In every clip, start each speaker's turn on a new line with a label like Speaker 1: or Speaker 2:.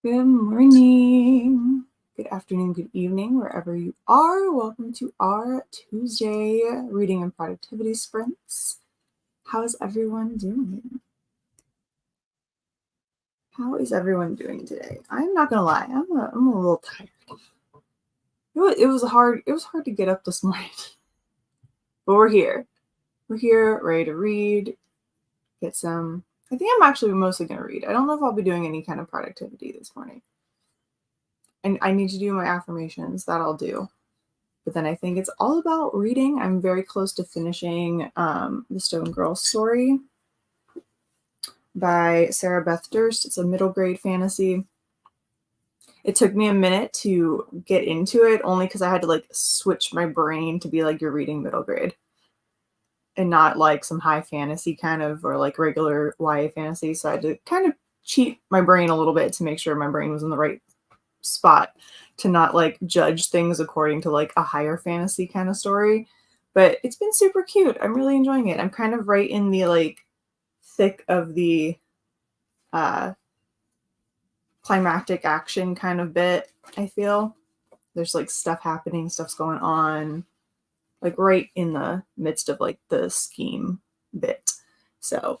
Speaker 1: Good morning, good afternoon, good evening, wherever you are. Welcome to our Tuesday reading and productivity sprints. How's everyone doing? How is everyone doing today? I'm not gonna lie, I'm a little tired. It was hard to get up this morning, but we're here. We're here, ready to read, get some. I think I'm actually mostly gonna read. I don't know if I'll be doing any kind of productivity this morning. And I need to do my affirmations, that I'll do. But then I think it's all about reading. I'm very close to finishing The Stone Girl Story by Sarah Beth Durst. It's a middle grade fantasy. It took me a minute to get into it, only because I had to like switch my brain to be like, you're reading middle grade and not like some high fantasy kind of, or like regular YA fantasy. So I had to kind of cheat my brain a little bit to make sure my brain was in the right spot to not like judge things according to like a higher fantasy kind of story. But it's been super cute. I'm really enjoying it. I'm kind of right in the like thick of the climactic action kind of bit. I feel there's like stuff happening, stuff's going on, like right in the midst of like the scheme bit. So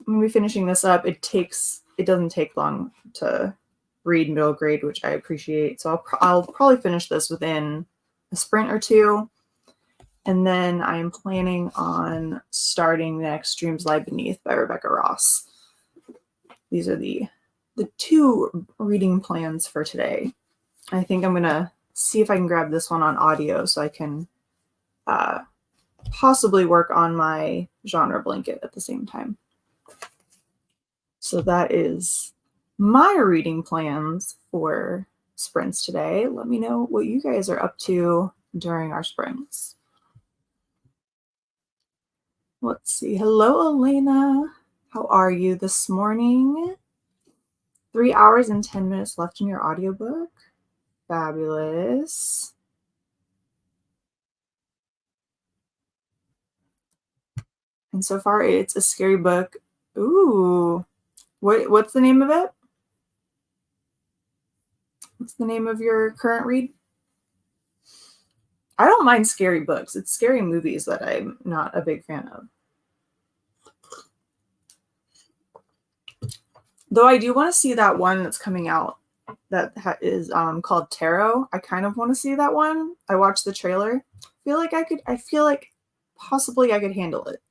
Speaker 1: I'm gonna be finishing this up. It doesn't take long to read middle grade, which I appreciate. So I'll probably finish this within a sprint or two. And then I'm planning on starting the next Dreams Lie Beneath by Rebecca Ross. These are the two reading plans for today. I think I'm going to see if I can grab this one on audio so I can possibly work on my genre blanket at the same time. So that is my reading plans for sprints today. Let me know what you guys are up to during our sprints. Let's see. Hello, Elena. How are you this morning? 3 hours and 10 minutes left in your audiobook. Fabulous. And so far, it's a scary book. Ooh. What's the name of it? What's the name of your current read? I don't mind scary books. It's scary movies that I'm not a big fan of. Though I do want to see that one that's coming out that is called Tarot. I kind of want to see that one. I watched the trailer. I feel like possibly I could handle it.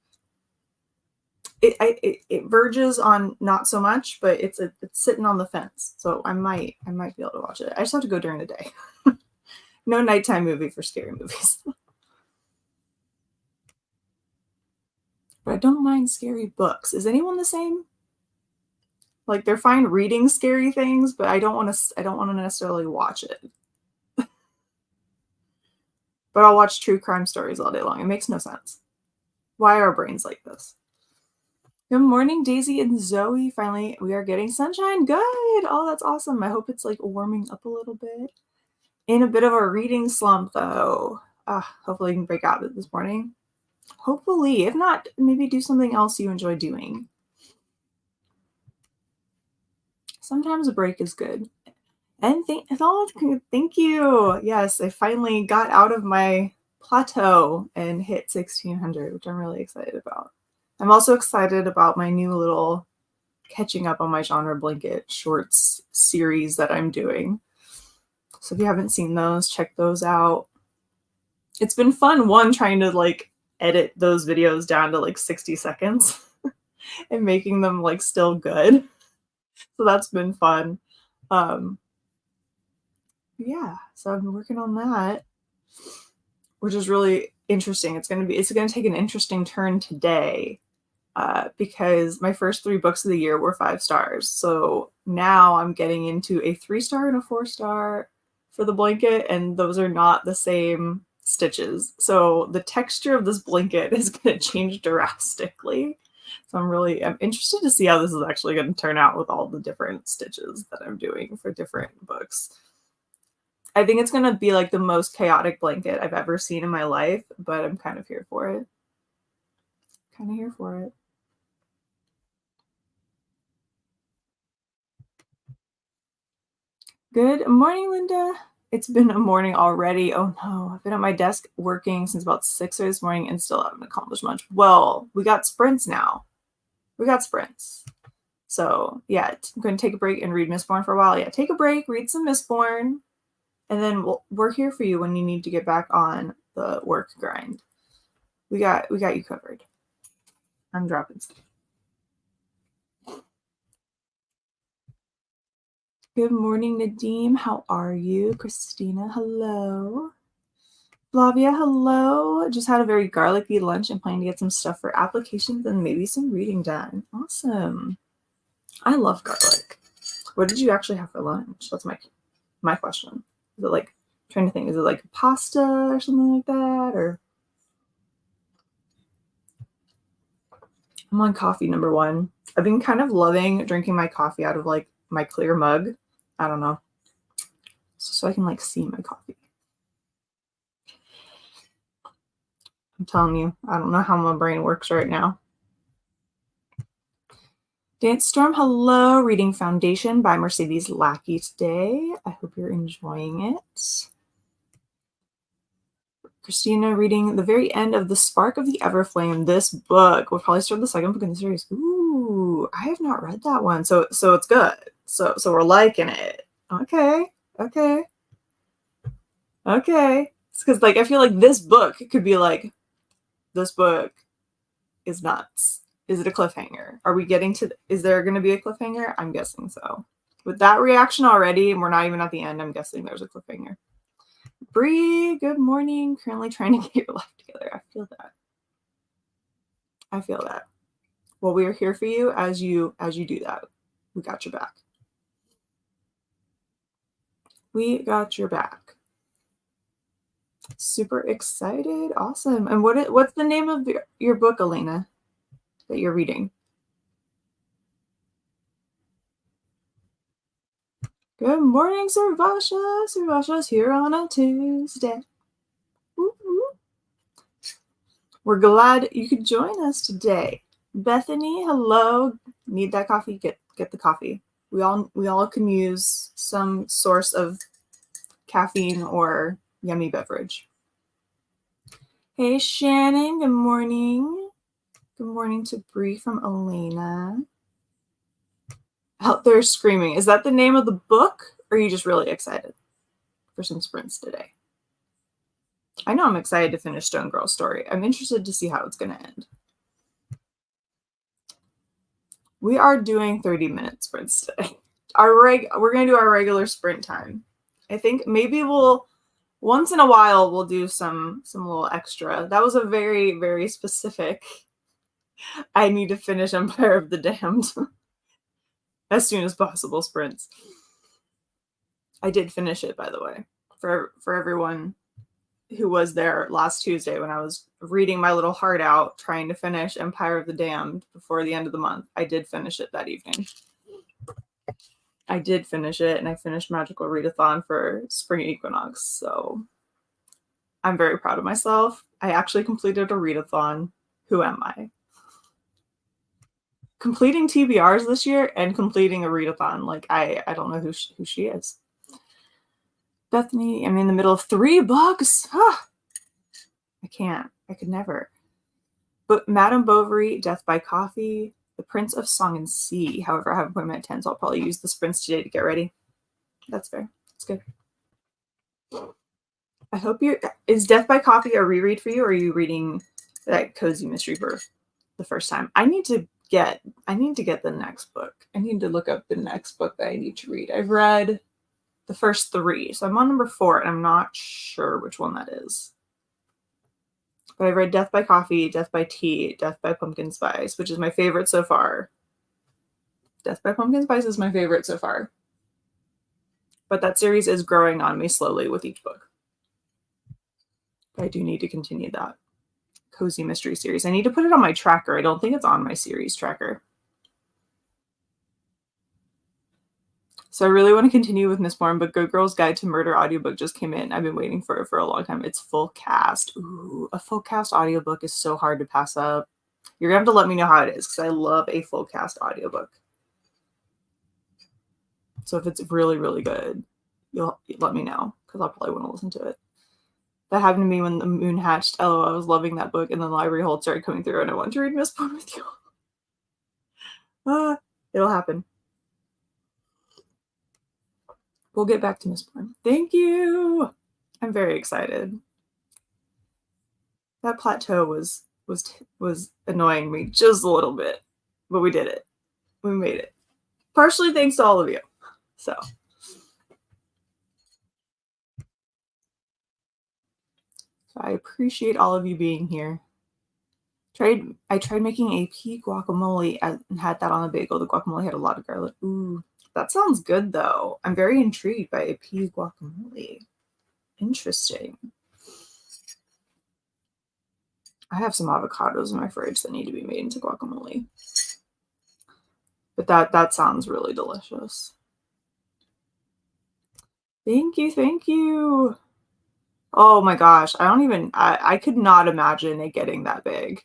Speaker 1: It verges on not so much, but it's sitting on the fence. So I might be able to watch it. I just have to go during the day. No nighttime movie for scary movies. But I don't mind scary books. Is anyone the same? Like they're fine reading scary things, but I don't want to necessarily watch it. But I'll watch true crime stories all day long. It makes no sense. Why are our brains like this? Good morning, Daisy and Zoe. Finally, we are getting sunshine. Good. Oh, that's awesome. I hope it's like warming up a little bit. In a bit of a reading slump, though. Hopefully, I can break out of it this morning. Hopefully. If not, maybe do something else you enjoy doing. Sometimes a break is good. And thank you. Yes, I finally got out of my plateau and hit 1600, which I'm really excited about. I'm also excited about my new little catching up on my genre blanket shorts series that I'm doing. So if you haven't seen those, check those out. It's been fun, trying to like edit those videos down to like 60 seconds and making them like still good. So that's been fun. Yeah, so I've been working on that, which is really interesting. It's going to take an interesting turn today because my first 3 books of the year were 5 stars. So now I'm getting into a 3-star and a 4-star for the blanket, and those are not the same stitches. So the texture of this blanket is going to change drastically. So I'm interested to see how this is actually going to turn out with all the different stitches that I'm doing for different books. I think it's going to be like the most chaotic blanket I've ever seen in my life, but I'm kind of here for it. Good morning, Linda. It's been a morning already. Oh no, I've been at my desk working since about 6 this morning and still haven't accomplished much. Well, we got sprints now. We got sprints. So yeah, I'm going to take a break and read Mistborn for a while. Yeah, take a break, read some Mistborn, and then we're here for you when you need to get back on the work grind. We got you covered. I'm dropping stuff. Good morning, Nadeem. How are you? Christina, hello. Flavia, hello. Just had a very garlicky lunch and planning to get some stuff for applications and maybe some reading done. Awesome. I love garlic. What did you actually have for lunch? That's my question. Is it like, I'm trying to think, is it like pasta or something like that? Or I'm on coffee number 1. I've been kind of loving drinking my coffee out of like my clear mug. I don't know. So I can like see my coffee. I'm telling you, I don't know how my brain works right now. Dance Storm, hello. Reading Foundation by Mercedes Lackey today. I hope you're enjoying it. Christina reading the very end of The Spark of the Everflame. This book. We'll probably start the second book in the series. Ooh, I have not read that one. So it's good. So we're liking it. Okay. It's because like I feel like this book could be like, this book is nuts. Is it a cliffhanger? Are we getting to, is there going to be a cliffhanger? I'm guessing so. With that reaction already, and we're not even at the end, I'm guessing there's a cliffhanger. Bree, good morning. Currently trying to get your life together. I feel that. Well, we are here for you as you do that. We got your back. We got your back. Super excited. Awesome. And what's the name of your book, Elena, that you're reading? Good morning, Servasha. Servasha's here on a Tuesday. Woo-hoo. We're glad you could join us today. Bethany, hello. Need that coffee? Get the coffee. We all can use some source of caffeine or yummy beverage. Hey, Shannon. Good morning. Good morning to Bree from Elena. Out there screaming. Is that the name of the book? Or are you just really excited for some sprints today? I know I'm excited to finish Stone Girl's story. I'm interested to see how it's going to end. We are doing 30-minute sprints today. We're going to do our regular sprint time. I think maybe once in a while we'll do some little extra. That was a very, very specific, I need to finish Empire of the Damned as soon as possible sprints. I did finish it, by the way, for everyone who was there last Tuesday when I was reading my little heart out, trying to finish Empire of the Damned before the end of the month. I did finish it that evening. I did finish it, and I finished Magical Readathon for Spring Equinox, so I'm very proud of myself. I actually completed a readathon. Who am I? Completing TBRs this year and completing a readathon. Like, I don't know who she is. Bethany, I'm in the middle of 3 books. I can't. I could never. But Madame Bovary, Death by Coffee, The Prince of Song and Sea. However, I have an appointment at 10, so I'll probably use the sprints today to get ready. That's fair. That's good. I hope is Death by Coffee a reread for you, or are you reading that Cozy Mystery Birth the first time? I need to get the next book. I need to look up the next book that I need to read. I've read the first 3, so I'm on number 4, and I'm not sure which one that is. But I've read Death by Coffee, Death by Tea, Death by Pumpkin Spice, which is my favorite so far. Death by Pumpkin Spice is my favorite so far. But that series is growing on me slowly with each book. But I do need to continue that Cozy Mystery series. I need to put it on my tracker. I don't think it's on my series tracker. So I really want to continue with Mistborn, but Good Girl's Guide to Murder audiobook just came in. I've been waiting for it for a long time. It's full cast. Ooh, a full cast audiobook is so hard to pass up. You're going to have to let me know how it is, because I love a full cast audiobook. So if it's really, really good, you'll let me know, because I'll probably want to listen to it. That happened to me when the moon hatched. LOL, I was loving that book, and then the library hold started coming through, and I wanted to read Mistborn with you. It'll happen. We'll get back to Mistborn. Thank you. I'm very excited. That plateau was annoying me just a little bit, but we did it. We made it. Partially thanks to all of you. So I appreciate all of you being here. I tried making a pea guacamole and had that on a bagel. The guacamole had a lot of garlic. Ooh, that sounds good though. I'm very intrigued by a pea guacamole. Interesting. I have some avocados in my fridge that need to be made into guacamole. But that sounds really delicious. Thank you, thank you. Oh my gosh, I could not imagine it getting that big.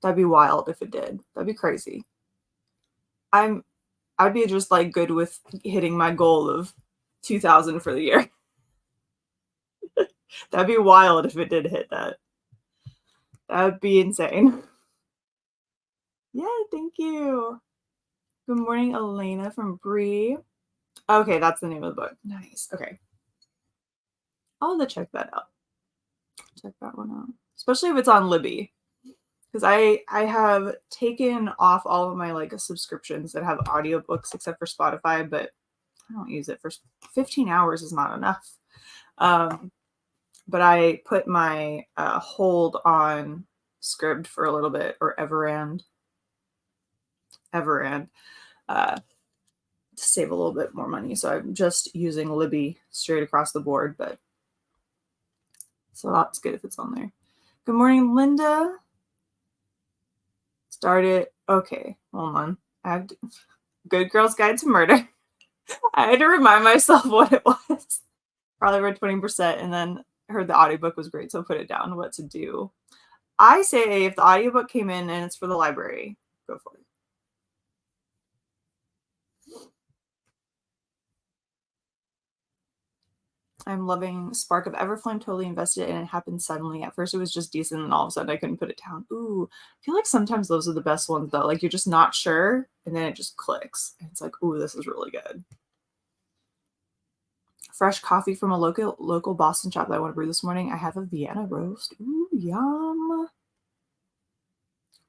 Speaker 1: That'd be wild if it did. That'd be crazy. I'd be just like good with hitting my goal of 2,000 for the year. That'd be wild if it did hit that. That'd be insane. Yeah, thank you. Good morning, Elena from Bree. Okay, that's the name of the book. Nice. Okay. I'll have to check that out. Check that one out. Especially if it's on Libby. Because I have taken off all of my like subscriptions that have audiobooks except for Spotify, but I don't use it for 15 hours is not enough. But I put my hold on Scribd for a little bit, or Everand, to save a little bit more money. So I'm just using Libby straight across the board, but so that's good if it's on there. Good morning, Linda. Started. Okay, hold on. I have Good Girl's Guide to Murder. I had to remind myself what it was. Probably read 20% and then heard the audiobook was great, so put it down. What to do? I say if the audiobook came in and it's for the library, go for it. I'm loving Spark of Everflame. Totally invested, and it happened suddenly. At first it was just decent, and all of a sudden I couldn't put it down. Ooh, I feel like sometimes those are the best ones though. Like you're just not sure, and then it just clicks. And it's like, ooh, this is really good. Fresh coffee from a local Boston shop that I want to brew this morning. I have a Vienna roast. Ooh, yum.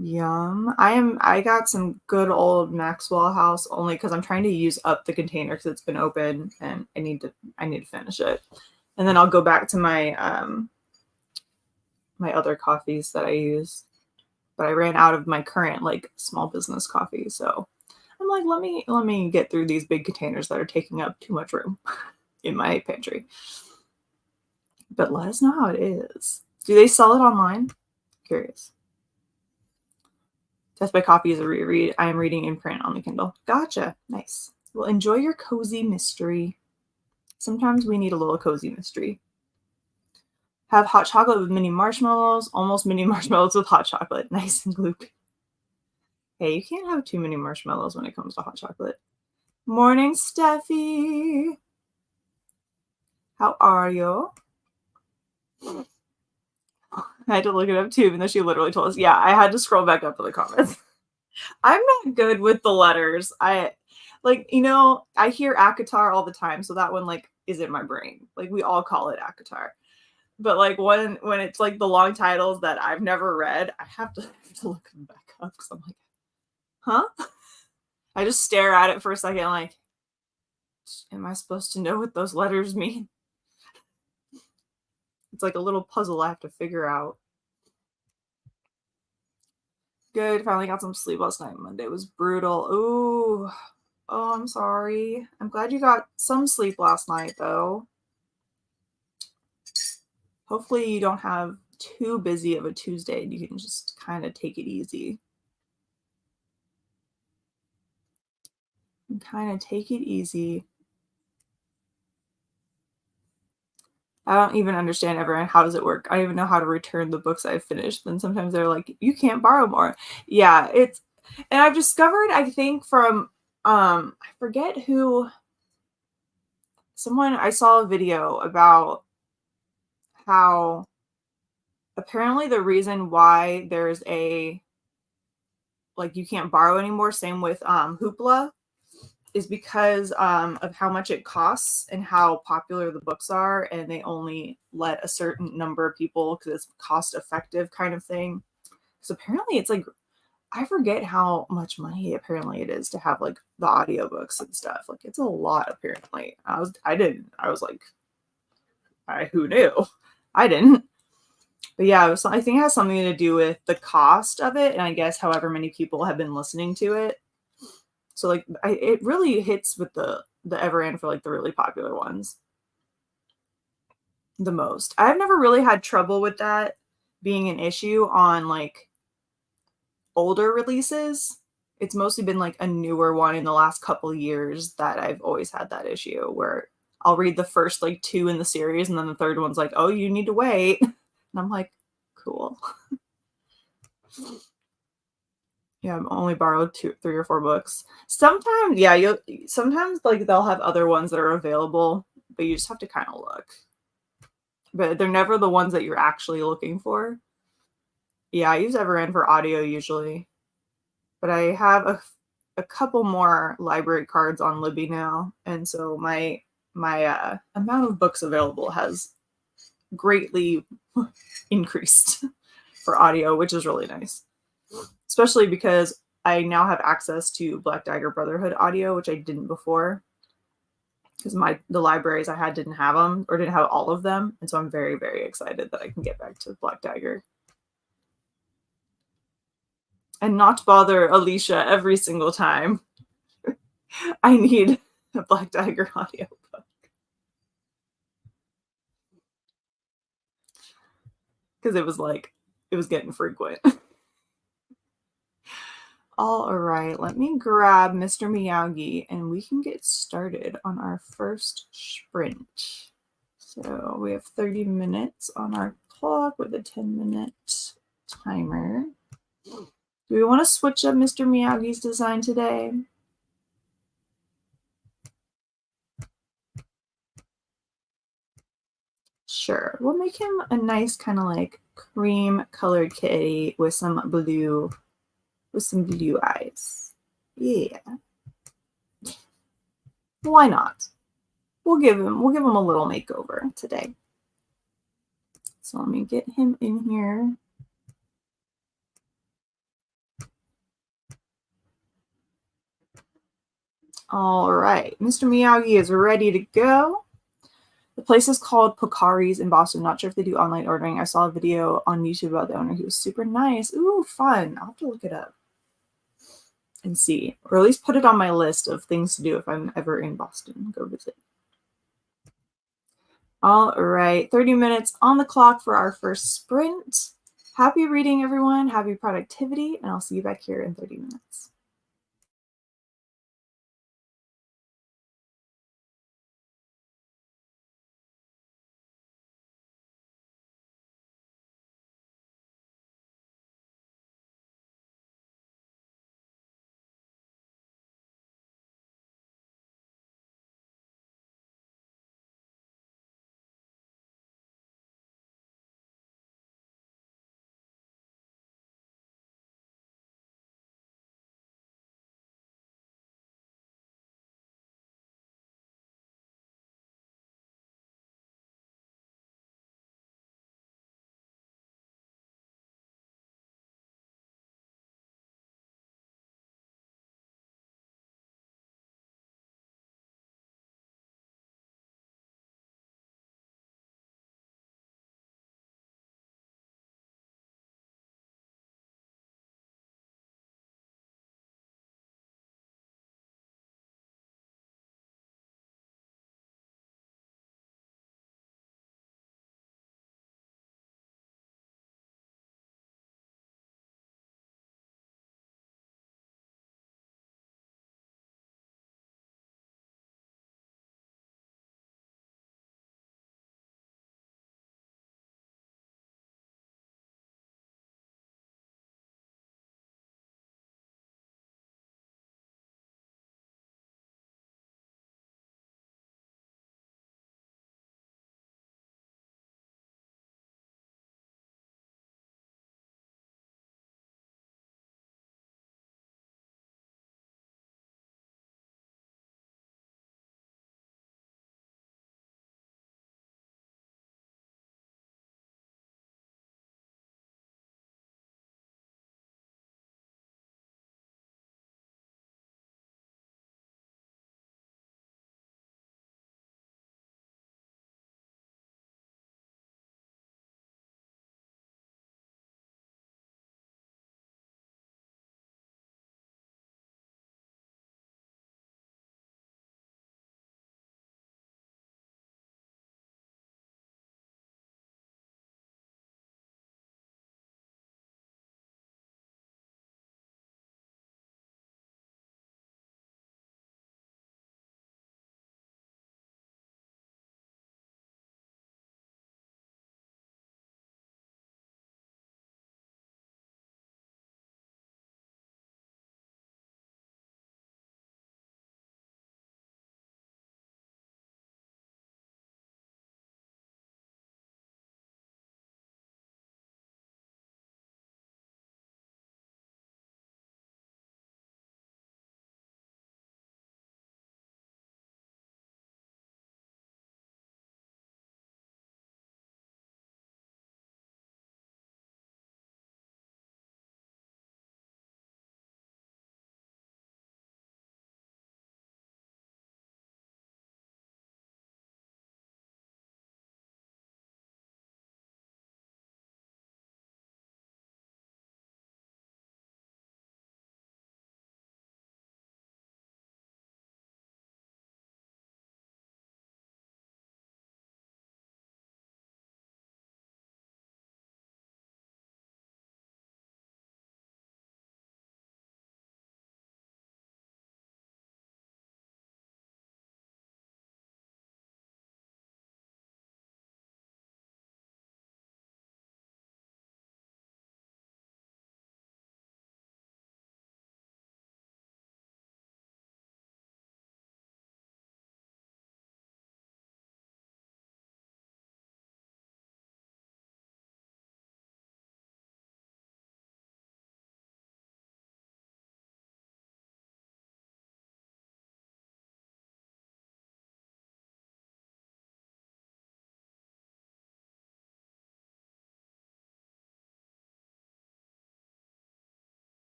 Speaker 1: Yum. I got some good old Maxwell House only because I'm trying to use up the container because it's been open and I need to finish it. And then I'll go back to my my other coffees that I use. But I ran out of my current like small business coffee. So I'm like, let me get through these big containers that are taking up too much room in my pantry. But let us know how it is. Do they sell it online? Curious. Test by Coffee is a reread. I am reading in print on the Kindle. Gotcha. Nice. Well, enjoy your cozy mystery. Sometimes we need a little cozy mystery. Have hot chocolate with mini marshmallows. Almost mini marshmallows with hot chocolate. Nice and gloopy. Hey, you can't have too many marshmallows when it comes to hot chocolate. Morning, Steffi. How are you? I had to look it up too, even though she literally told us. Yeah, I had to scroll back up to the comments. I'm not good with the letters. I hear Akatar all the time, so that one like is in my brain. Like we all call it Akatar. But like when it's like the long titles that I've never read, I have to look them back up because I'm like, huh? I just stare at it for a second, like, am I supposed to know what those letters mean? It's like a little puzzle I have to figure out. Good. Finally got some sleep last night. Monday was brutal. Ooh. Oh, I'm sorry. I'm glad you got some sleep last night, though. Hopefully you don't have too busy of a Tuesday and you can just kind of take it easy. Kind of take it easy. I don't even understand everyone. How does it work? I don't even know how to return the books I've finished. Then sometimes they're like, you can't borrow more. Yeah, and I've discovered, I think from, I forget who, I saw a video about how apparently the reason why there's a like you can't borrow anymore, same with Hoopla, is because of how much it costs and how popular the books are, and they only let a certain number of people because it's cost effective kind of thing. So apparently it's like I forget how much money apparently it is to have like the audiobooks and stuff. Like it's a lot apparently. I was like, who knew? I didn't. But yeah, I think it has something to do with the cost of it, and I guess however many people have been listening to it. So like it really hits with the ever end for like the really popular ones the most. I've never really had trouble with that being an issue on like older releases. It's mostly been like a newer one in the last couple years that I've always had that issue where I'll read the first like 2 in the series and then the third one's like, oh, you need to wait. And I'm like, cool. Yeah, I've only borrowed 3 or 4 books. Sometimes, yeah, sometimes like they'll have other ones that are available, but you just have to kind of look. But they're never the ones that you're actually looking for. Yeah, I use Everend for audio usually, but I have a couple more library cards on Libby now, and so my amount of books available has greatly increased for audio, which is really nice. Especially because I now have access to Black Dagger Brotherhood audio, which I didn't before. Because the libraries I had didn't have them or didn't have all of them. And so I'm very, very excited that I can get back to Black Dagger. And not bother Alicia every single time I need a Black Dagger audiobook. Because it was getting frequent. All right, let me grab Mr. Miyagi and we can get started on our first sprint. So we have 30 minutes on our clock with a 10-minute timer. Do we want to switch up Mr. Miyagi's design today? Sure. We'll make him a nice kind of like cream colored kitty with some blue eyes. Yeah. Why not? We'll give him a little makeover today. So let me get him in here. All right, Mr. Miyagi is ready to go. The place is called Pocari's in Boston. Not sure if they do online ordering. I saw a video on YouTube about the owner. He was super nice. Ooh, fun. I'll have to look it up and see, or at least put it on my list of things to do if I'm ever in Boston. Go visit. All right, 30 minutes on the clock for our first sprint. Happy reading, everyone. Happy productivity, and I'll see you back here in 30 minutes.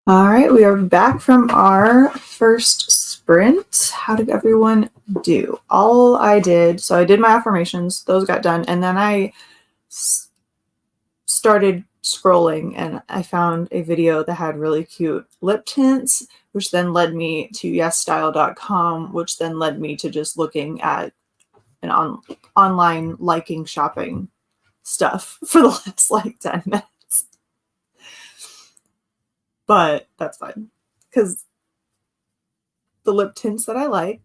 Speaker 1: All right, we are back from our first sprint. How did everyone do? All I did, so I did my affirmations, those got done, and then I started scrolling and I found a video that had really cute lip tints, which then led me to yesstyle.com, which then led me to just looking at an online liking shopping stuff for the last like 10 minutes. But that's fine because the lip tints that I like,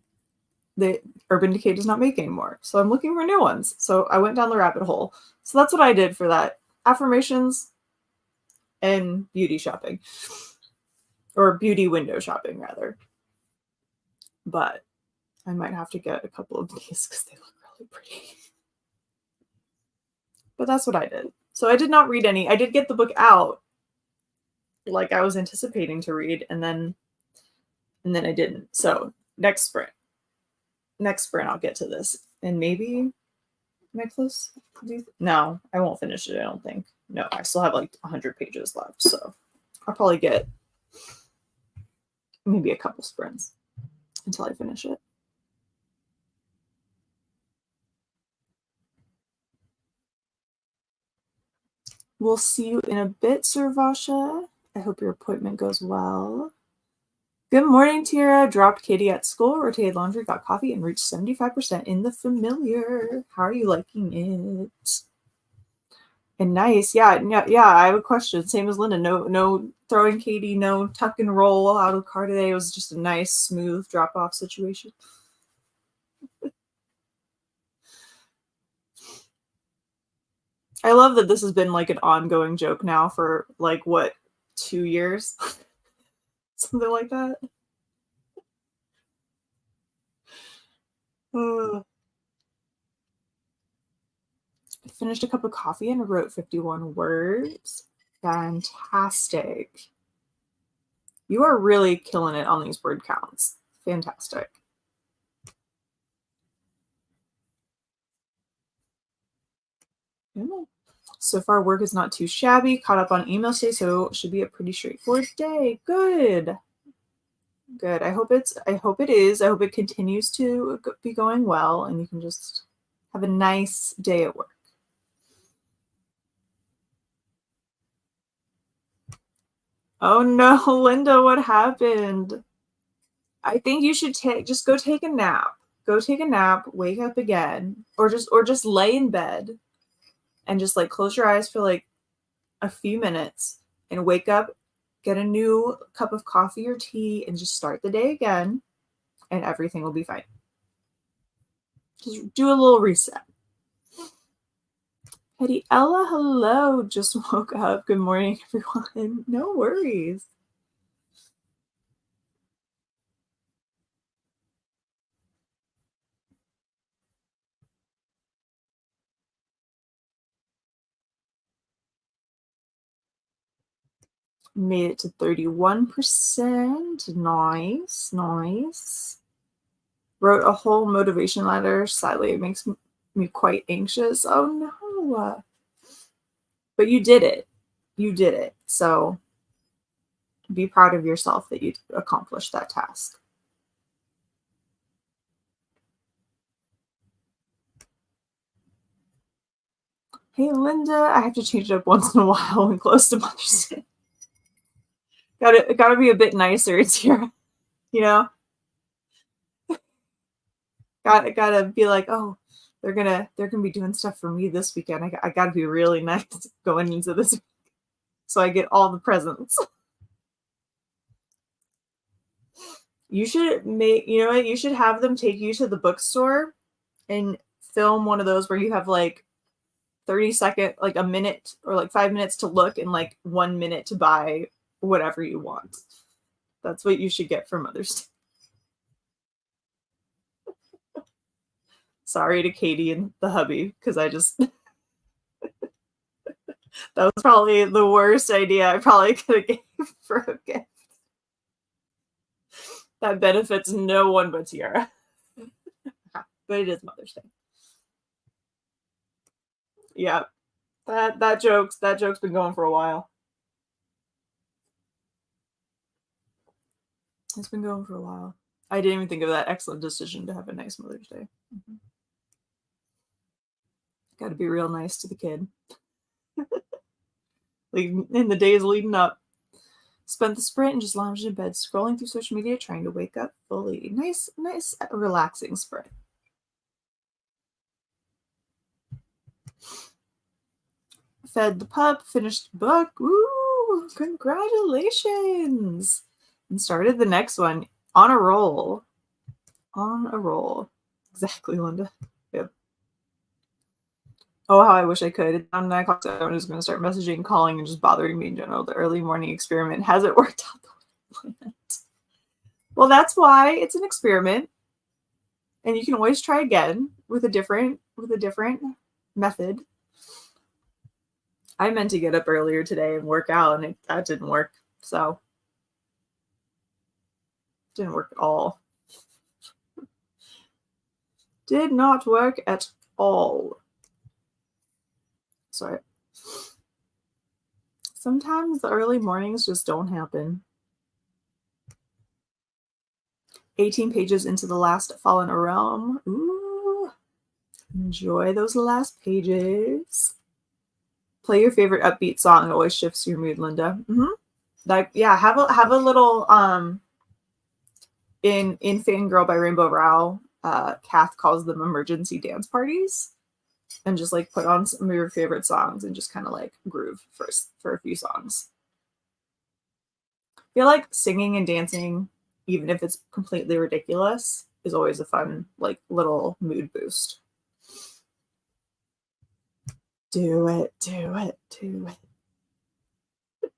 Speaker 1: the Urban Decay does not make anymore. So I'm looking for new ones. So I went down the rabbit hole. So that's what I did for that. Affirmations and beauty shopping. Or beauty window shopping, rather. But I might have to get a couple of these because they look really pretty. But that's what I did. So I did not read any. I did get the book out like I was anticipating to read, and then I didn't. So next sprint I'll get to this. And maybe, am I close? No, I won't finish it, I don't think. No, I still have like 100 pages left. So I'll probably get maybe a couple sprints until I finish it. We'll see you in a bit, Sir Vasha. I hope your appointment goes well. Good morning, Tira. Dropped Katie at school, rotated laundry, got coffee, and reached 75% in the familiar. How are you liking it? And nice. Yeah. I have a question. Same as Linda. No throwing Katie, no tuck and roll out of the car today. It was just a nice, smooth drop-off situation. I love that this has been like an ongoing joke now for like, what, 2 years? Something like that. I finished a cup of coffee and wrote 51 words. Fantastic. You are really killing it on these word counts. Fantastic. So far, work is not too shabby. Caught up on emails today, so it should be a pretty straightforward day. Good. I hope it is. I hope it continues to be going well, and you can just have a nice day at work. Oh no, Linda, what happened? I think you should just go take a nap. Go take a nap, wake up again, or just lay in bed and just like close your eyes for like a few minutes and wake up, get a new cup of coffee or tea, and just start the day again, and everything will be fine. Just do a little reset. Hetty Ella, hello. Just woke up. Good morning, everyone. No worries. Made it to 31%. Nice. Wrote a whole motivation letter. Sadly, it makes me quite anxious. Oh no. But you did it. So be proud of yourself that you accomplished that task. Hey, Linda, I have to change it up once in a while when close to Mother's Day. Gotta be a bit nicer. It's here, you know? Gotta be like, oh, they're gonna be doing stuff for me this weekend. I gotta be really nice going into this so I get all the presents. You should you should have them take you to the bookstore and film one of those where you have like 30-second, like a minute or like 5 minutes to look and like 1 minute to buy whatever you want. That's what you should get for Mother's Day. Sorry to Katie and the hubby, because I just that was probably the worst idea I probably could have gave for a gift. That benefits no one but Tiara. But it is Mother's Day. Yeah. That joke's been going for a while. It's been going for a while. I didn't even think of that excellent decision to have a nice Mother's Day. Got to be real nice to the kid. Like in the days leading up. Spent the sprint and just lounged in bed, scrolling through social media, trying to wake up fully. Nice, relaxing sprint. Fed the pup, finished the book. Woo! Congratulations! And started the next one on a roll. On a roll. Exactly, Linda. Yep. Oh, how I wish I could. It's around 9 o'clock, so I was going to start messaging, calling, and just bothering me in general. The early morning experiment hasn't worked out the way I planned. Well, that's why it's an experiment. And you can always try again with a different method. I meant to get up earlier today and work out, and that didn't work. So, didn't work at all. Did not work at all. Sorry. Sometimes the early mornings just don't happen. 18 pages into the last Fallen Realm. Ooh. Enjoy those last pages. Play your favorite upbeat song. It always shifts your mood, Linda. Like, yeah, have a little in Fangirl by Rainbow Rowell, Kath calls them emergency dance parties. And just like put on some of your favorite songs and just kind of like groove first for a few songs. I feel like singing and dancing, even if it's completely ridiculous, is always a fun, like, little mood boost. Do it, do it, do it.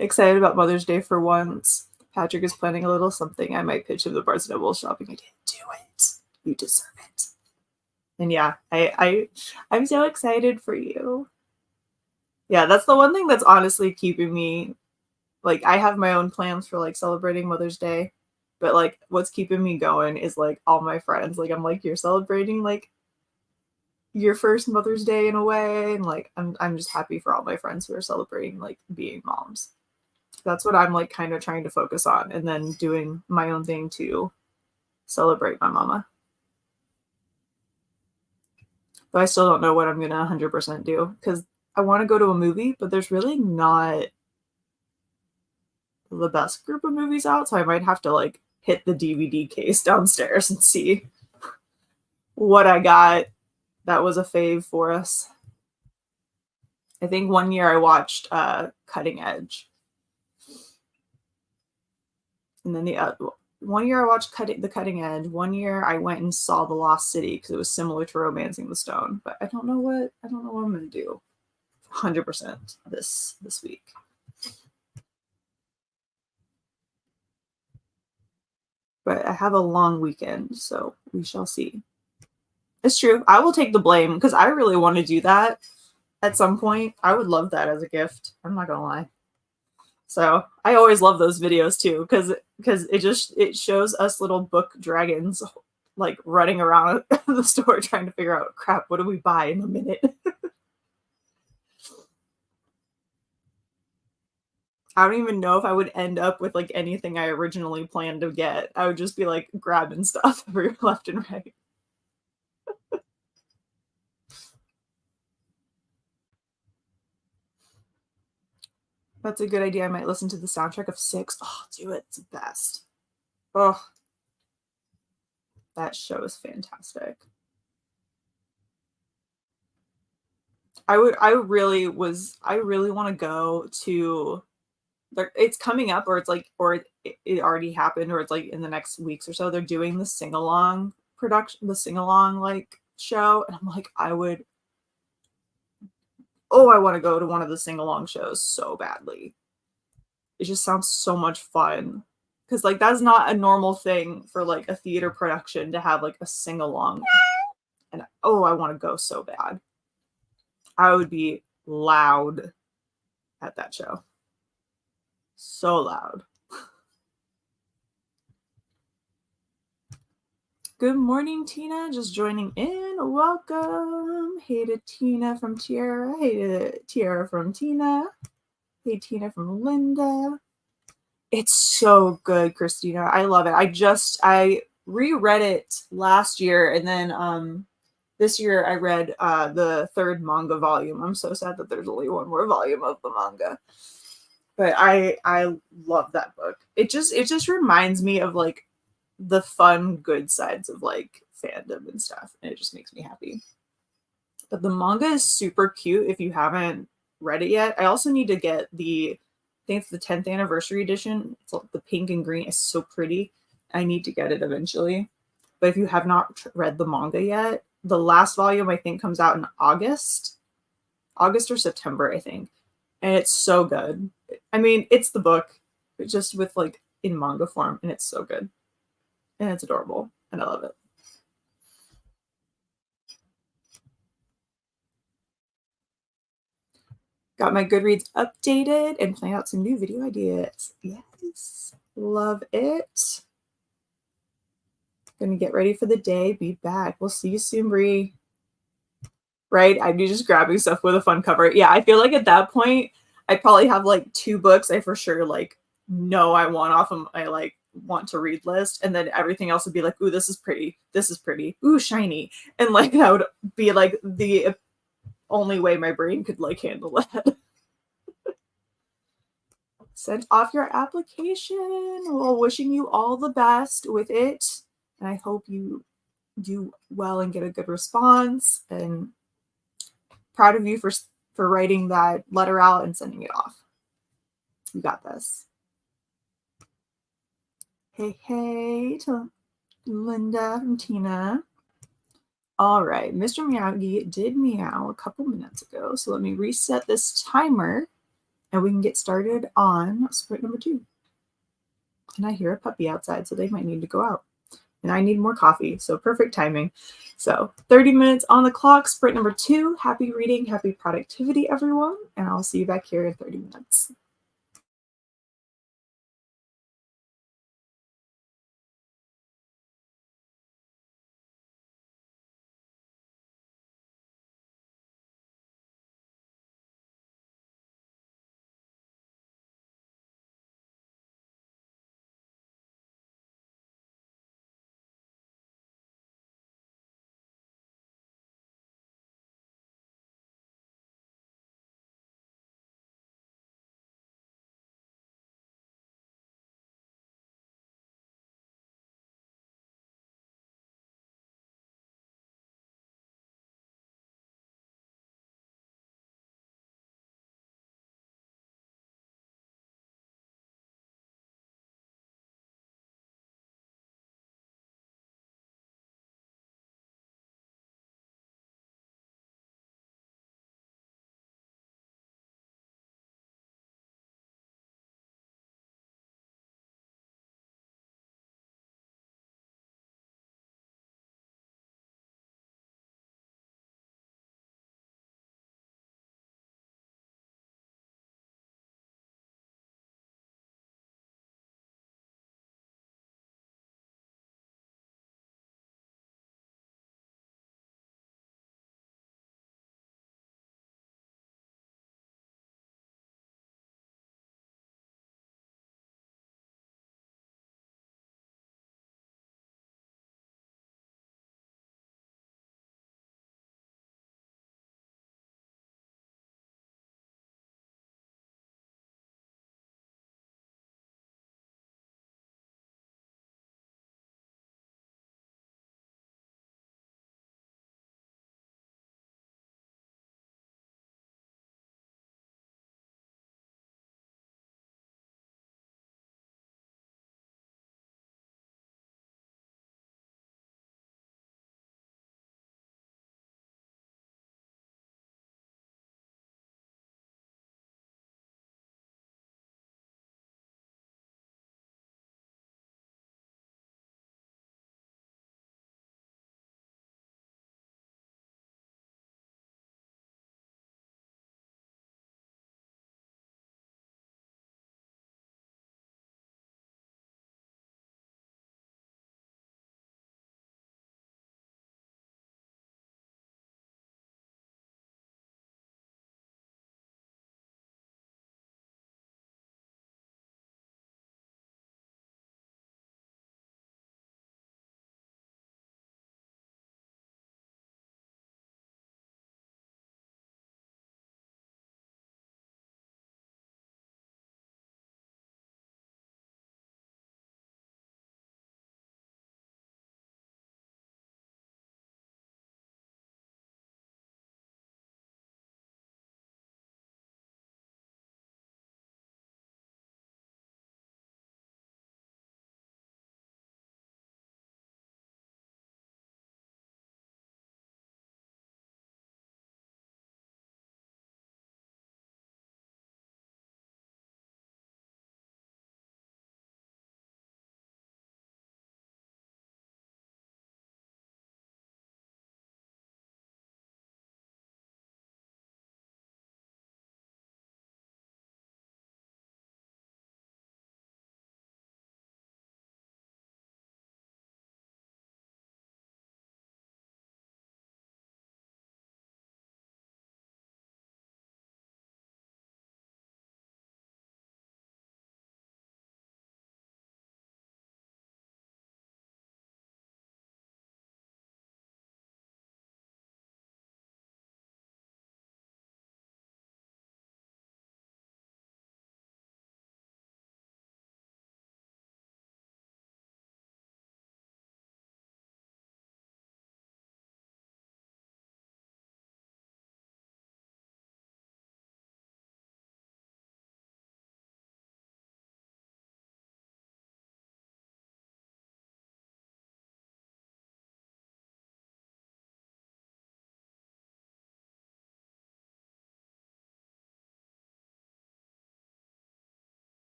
Speaker 1: Excited about Mother's Day for once. Patrick is planning a little something. I might pitch him the Barnes & Noble shopping idea. Do it. You deserve it. And yeah, I'm so excited for you. Yeah, that's the one thing that's honestly keeping me, like, I have my own plans for like celebrating Mother's Day, but like what's keeping me going is like all my friends. Like, I'm like, you're celebrating like your first Mother's Day in a way, and like I'm just happy for all my friends who are celebrating like being moms. That's what I'm like kind of trying to focus on, and then doing my own thing to celebrate my mama. But I still don't know what I'm gonna 100% do, because I want to go to a movie, but there's really not the best group of movies out, so I might have to like hit the DVD case downstairs and see what I got that was a fave for us. I think one year I watched Cutting Edge. And then one year I watched The Cutting Edge. One year I went and saw The Lost City because it was similar to Romancing the Stone. But I don't know what I'm gonna do 100% this week. But I have a long weekend, so we shall see. It's true. I will take the blame because I really want to do that at some point. I would love that as a gift. I'm not gonna lie. So I always love those videos too, because it shows us little book dragons like running around the store trying to figure out, crap, what do we buy in a minute? I don't even know if I would end up with like anything I originally planned to get. I would just be like grabbing stuff left and right. That's a good idea. I might listen to the soundtrack of 6. Oh, do it. It's the best. Oh, that show is fantastic. I really want to go to, it's coming up, or it's like, or it already happened, or it's like in the next weeks or so, they're doing the sing-along production, the sing-along like show. And I'm like, I want to go to one of the sing-along shows so badly. It just sounds so much fun. Because like that's not a normal thing for like a theater production to have like a sing-along. And I want to go so bad. I would be loud at that show. So loud. Good morning, Tina. Just joining in. Welcome. Hey to Tina from Tiara. Hey to Tiara from Tina. Hey, Tina from Linda. It's so good, Christina. I love it. I reread it last year, and then this year I read the third manga volume. I'm so sad that there's only one more volume of the manga. But I love that book. It just reminds me of like the fun, good sides of like fandom and stuff. And it just makes me happy. But the manga is super cute if you haven't read it yet. I also need to get I think it's the 10th anniversary edition. It's like the pink and green. It's so pretty. I need to get it eventually. But if you have not read the manga yet, the last volume I think comes out in August or September, I think. And it's so good. I mean, it's the book, but just with like in manga form, and it's so good. And it's adorable. And I love it. Got my Goodreads updated and plan out some new video ideas. Yes. Love it. Gonna get ready for the day. Be back. We'll see you soon, Bree. Right? I'd be just grabbing stuff with a fun cover. Yeah, I feel like at that point, I probably have like 2 books I for sure like know I want off of my like want to read list. And then everything else would be like, ooh, this is pretty. This is pretty. Ooh, shiny. And like that would be like the only way my brain could like handle that. Sent off your application. Well, wishing you all the best with it. And I hope you do well and get a good response. And proud of you for writing that letter out and sending it off. You got this. Hey, hey to Linda from Tina. All right, Mr. Miyagi did meow a couple minutes ago. So let me reset this timer and we can get started on sprint number 2. And I hear a puppy outside, so they might need to go out. And I need more coffee, so perfect timing. So 30 minutes on the clock, sprint number 2. Happy reading, happy productivity, everyone. And I'll see you back here in 30 minutes.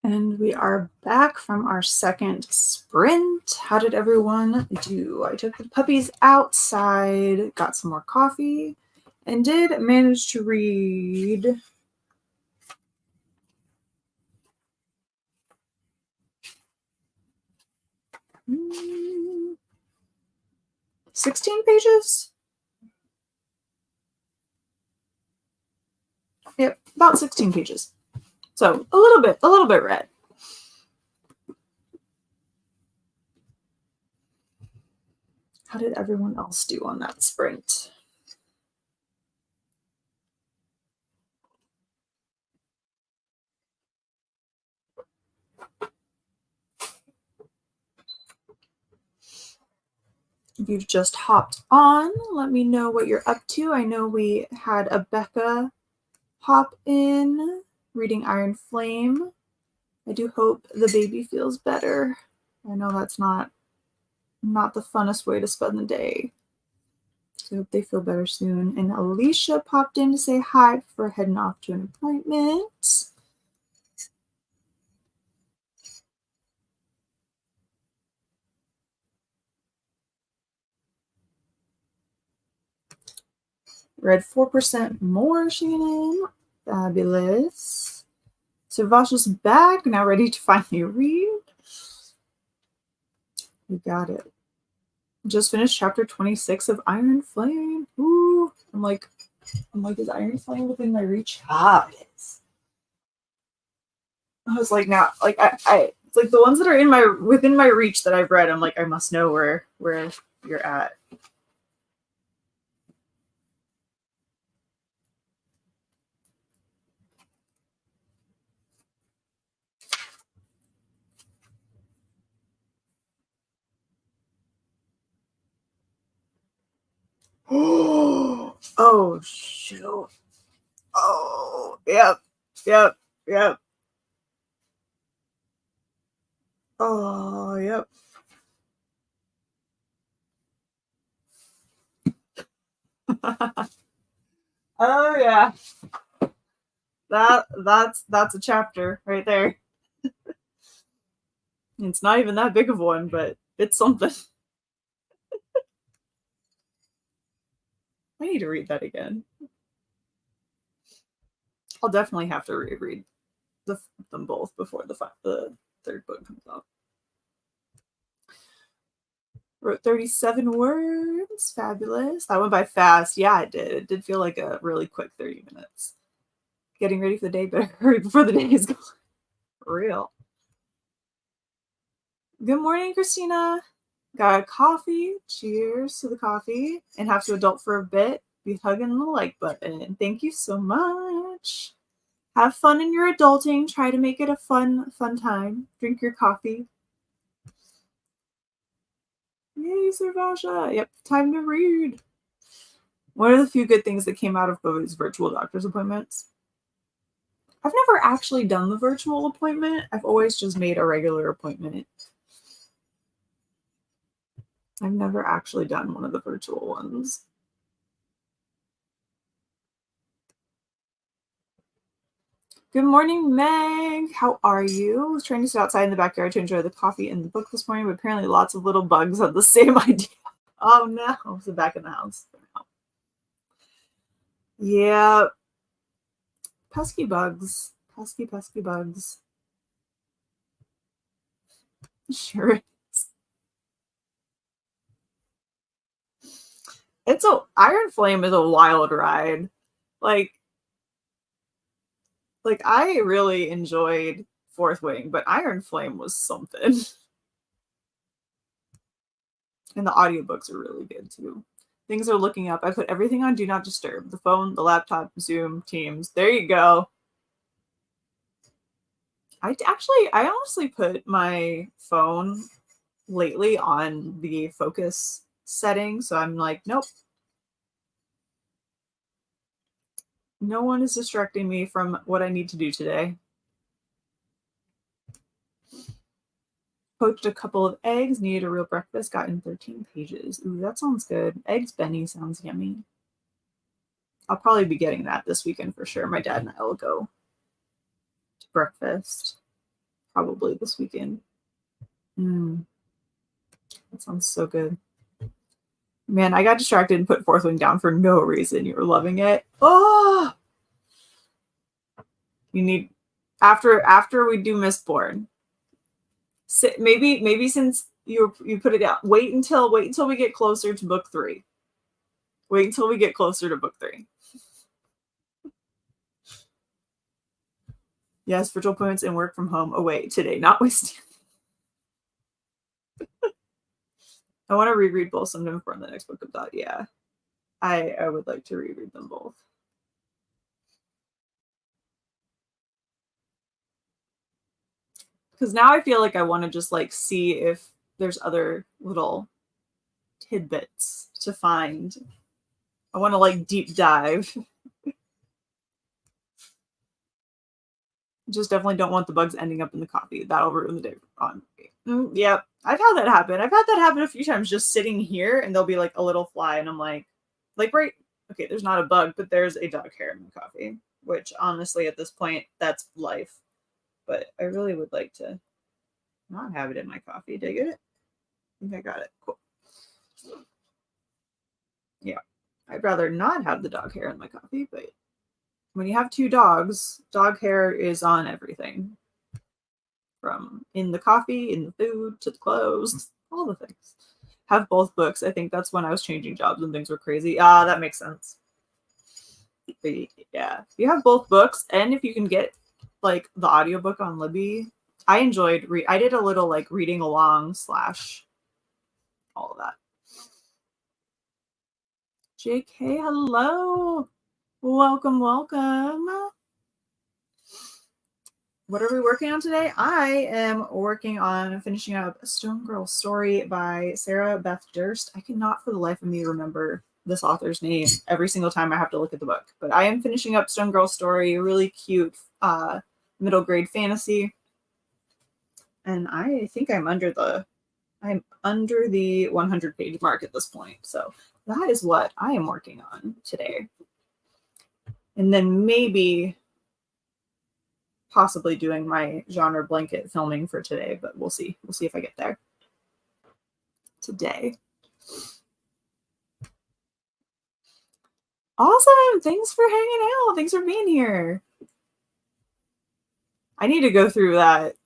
Speaker 1: And we are back from our second sprint. How did everyone do? I took the puppies outside, got some more coffee, and did manage to read 16 pages. Yep, about 16 pages. So a little bit read. How did everyone else do on that sprint? If you've just hopped on, let me know what you're up to. I know we had a Becca hop in, reading Iron Flame. I do hope the baby feels better. I know that's not the funnest way to spend the day. So I hope they feel better soon. And Alicia popped in to say hi before heading off to an appointment. Read 4% more, Shannon. Fabulous. So Vasha's back, now ready to finally read. You got it. Just finished chapter 26 of Iron Flame. Ooh, I'm like, is Iron Flame within my reach? Ah, it is. I was like, now, like I it's like the ones that are within my reach that I've read. I'm like, I must know where you're at. Oh shoot. Oh, yep. Oh, yep. Oh yeah. That's a chapter right there. It's not even that big of one, but it's something. I need to read that again. I'll definitely have to reread them both before the third book comes out. Wrote 37 words. Fabulous. That went by fast. Yeah, it did. It did feel like a really quick 30 minutes. Getting ready for the day, better hurry before the day is gone. For real. Good morning, Christina. Got a coffee. Cheers to the coffee. And have to adult for a bit. Be hugging the like button. Thank you so much. Have fun in your adulting. Try to make it a fun time. Drink your coffee. Yay, Servasha. Yep, time to read. One of the few good things that came out of those virtual doctor's appointments. I've never actually done the virtual appointment. I've always just made a regular appointment. I've never actually done one of the virtual ones. Good morning, Meg. How are you? I was trying to sit outside in the backyard to enjoy the coffee and the book this morning, but apparently lots of little bugs had the same idea. Oh no. So back in the house. Yeah. Pesky bugs. Pesky bugs. Sure is. Iron Flame is a wild ride. Like I really enjoyed Fourth Wing, but Iron Flame was something. And the audiobooks are really good too. Things are looking up. I put everything on Do Not Disturb. The phone, the laptop, Zoom, Teams. There you go. I honestly put my phone lately on the focus setting. So I'm like, nope. No one is distracting me from what I need to do today. Poached a couple of eggs, needed a real breakfast, got in 13 pages. Ooh, that sounds good. Eggs Benny sounds yummy. I'll probably be getting that this weekend for sure. My dad and I will go to breakfast. probably this weekend. That sounds so good. Man, I got distracted and put Fourth Wing down for no reason. You were loving it. Oh, you need after we do Mistborn. Maybe since you put it down, wait until we get closer to book 3. Wait until we get closer to book 3. Yes, virtual appointments and work from home away today, not wasting. I want to reread both sometime before the next book comes out. Yeah, I would like to reread them both. Because now I feel like I want to just like see if there's other little tidbits to find. I want to like deep dive. Just definitely don't want the bugs ending up in the coffee. That'll ruin the day on me. Yep. I've had that happen. I've had that happen a few times, just sitting here and there'll be like a little fly and I'm like right, okay, there's not a bug, but there's a dog hair in my coffee, which honestly at this point, that's life. But I really would like to not have it in my coffee. Did I get it? I think I got it. Cool. Yeah. I'd rather not have the dog hair in my coffee, but when you have 2 dogs, dog hair is on everything. From in the coffee, in the food, to the clothes, all the things. Have both books. I think that's when I was changing jobs and things were crazy. That makes sense. But yeah, if you have both books, and if you can get like the audiobook on Libby, I enjoyed I did a little like reading along / all of that. JK, hello. Welcome. What are we working on today? I am working on finishing up Stone Girl Story by Sarah Beth Durst. I cannot for the life of me remember this author's name every single time I have to look at the book. But I am finishing up Stone Girl Story, a really cute middle grade fantasy. And I think I'm under the 100-page mark at this point. So that is what I am working on today. And then maybe possibly doing my genre blanket filming for today, but we'll see. We'll see if I get there today. Awesome. Thanks for hanging out. Thanks for being here. I need to go through that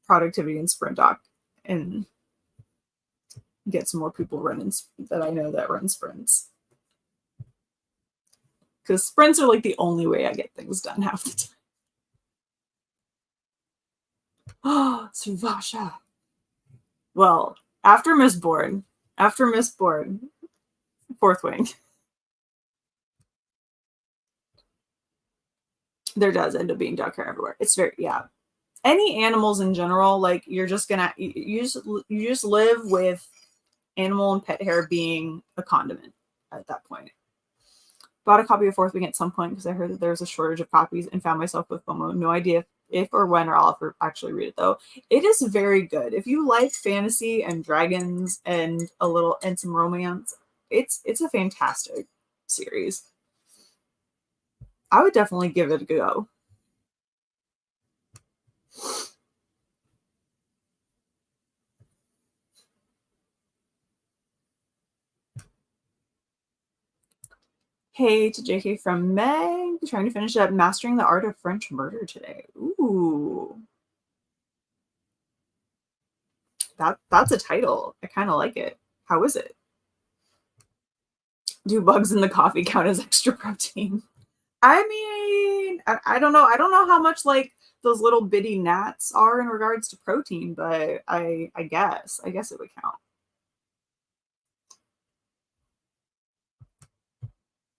Speaker 1: productivity and sprint doc and get some more people running that I know that run sprints. Because sprints are like the only way I get things done half the time. Oh, Suvasha. Well, after Mistborn, Fourth Wing, there does end up being dog hair everywhere. It's very, yeah. Any animals in general, like you're just gonna, you just live with animal and pet hair being a condiment at that point. Bought a copy of Fourth Wing at some point because I heard that there was a shortage of copies and found myself with FOMO. No idea if or when or I'll ever actually read it though. It is very good. If you like fantasy and dragons and some romance, it's a fantastic series. I would definitely give it a go. Hey to JK from Meg, trying to finish up Mastering the Art of French Murder today. Ooh. That's a title. I kind of like it. How is it? Do bugs in the coffee count as extra protein? I mean, I don't know. I don't know how much like those little bitty gnats are in regards to protein, but I guess it would count.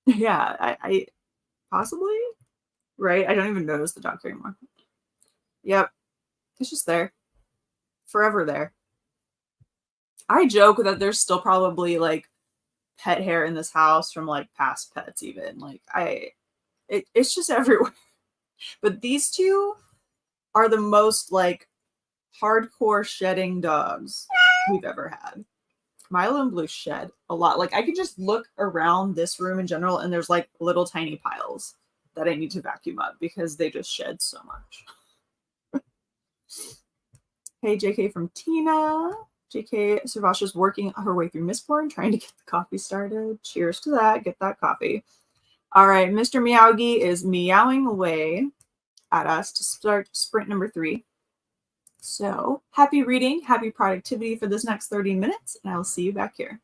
Speaker 1: Yeah, I possibly, right? I don't even notice the dog hair anymore. Yep. It's just there. Forever there. I joke that there's still probably like pet hair in this house from like past pets even. Like it's just everywhere. But these two are the most like hardcore shedding dogs we've ever had. Milo and Blue shed a lot. Like I could just look around this room in general and there's like little tiny piles that I need to vacuum up because they just shed so much. Hey, JK from Tina. JK Servasha's working her way through Mistborn, trying to get the coffee started. Cheers to that. Get that coffee. All right, Mr. Meowgie is meowing away at us to start sprint number 3. So happy reading, happy productivity for this next 30 minutes, and I will see you back here.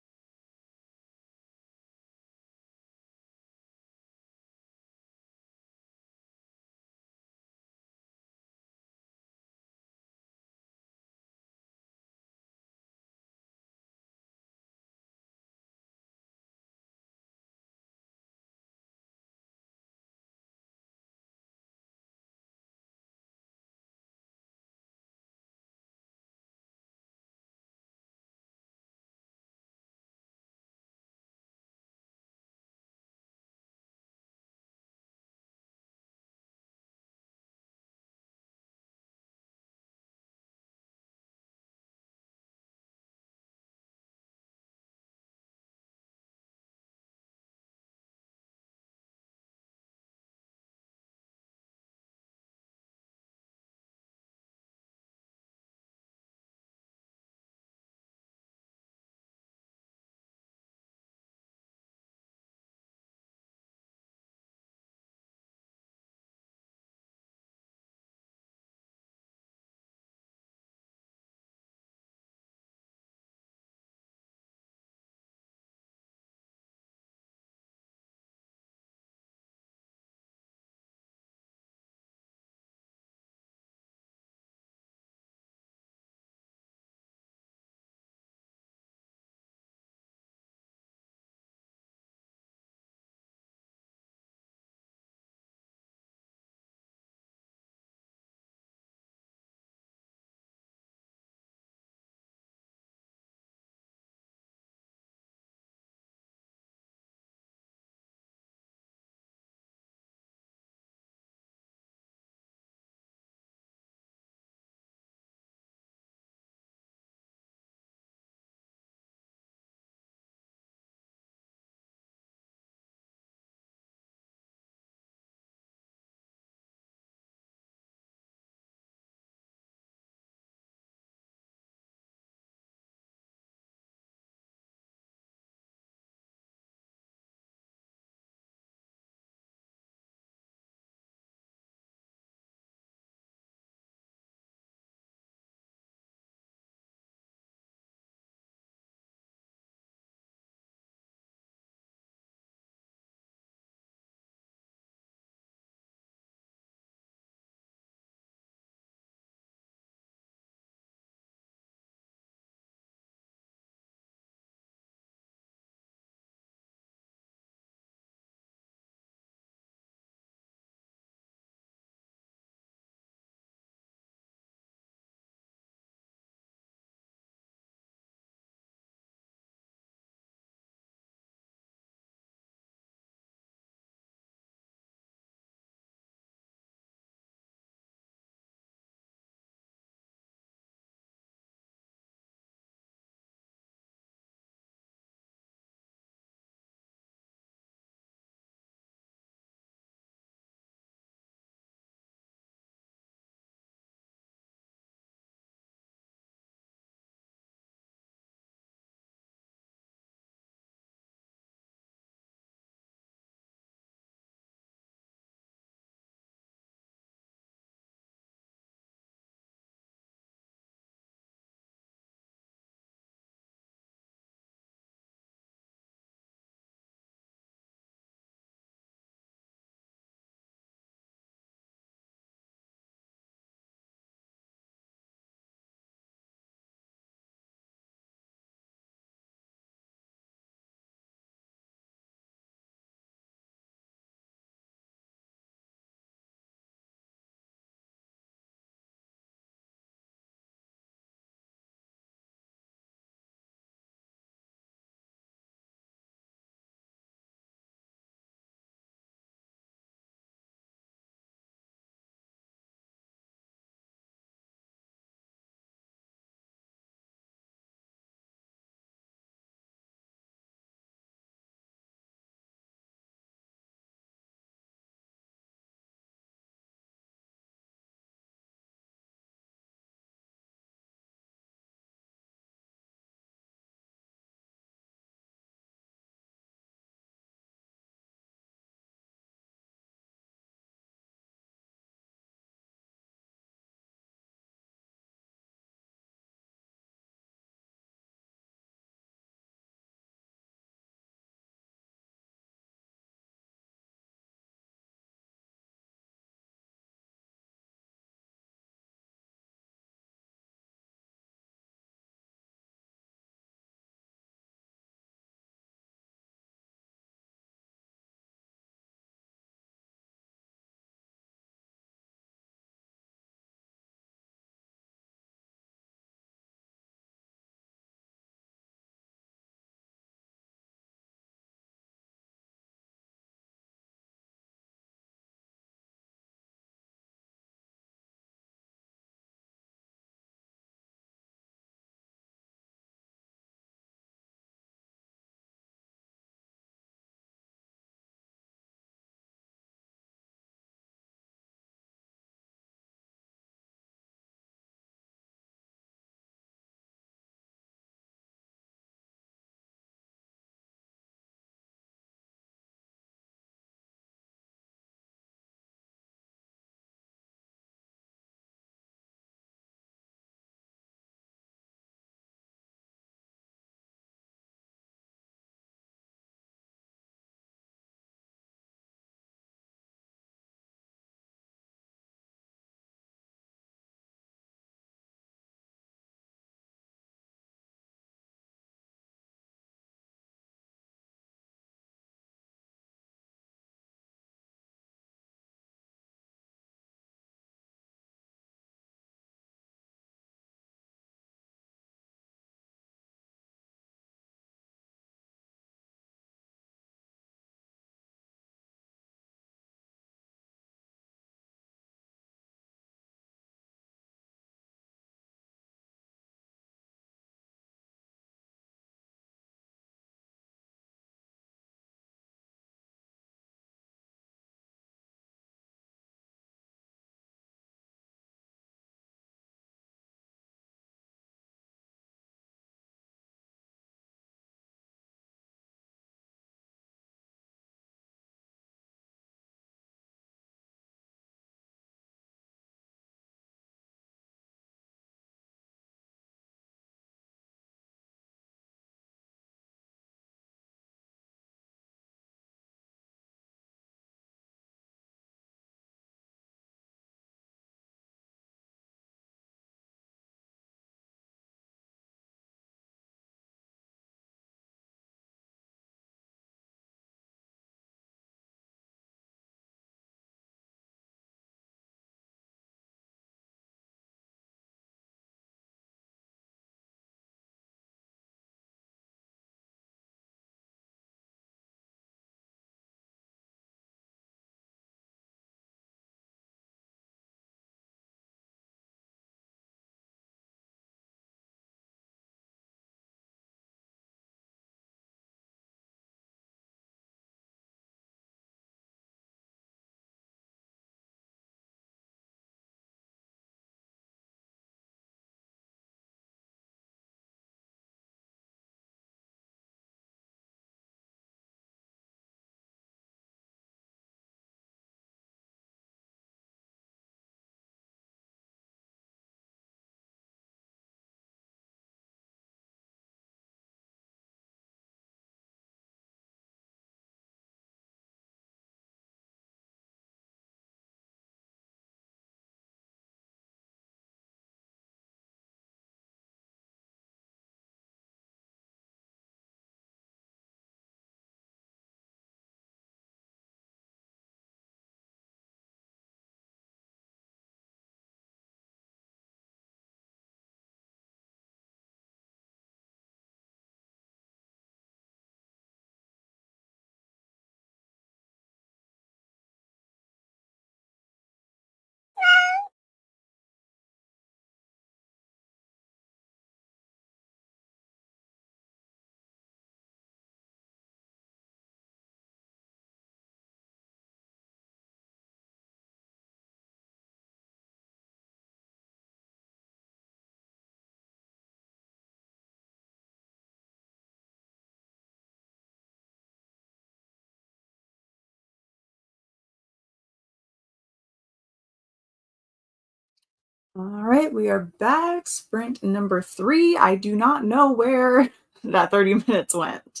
Speaker 1: All right, we are back. Sprint number 3. I do not know where that 30 minutes went.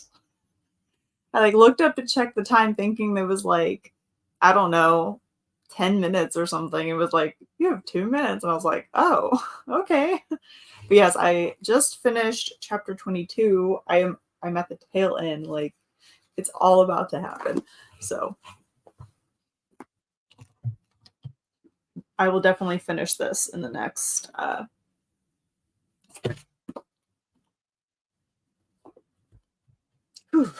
Speaker 1: I like looked up to check the time thinking there was like, I don't know, 10 minutes or something. It was like, you have 2 minutes. And I was like, oh, okay. But yes, I just finished chapter 22. I'm at the tail end. Like it's all about to happen. So I will definitely finish this in the next whew.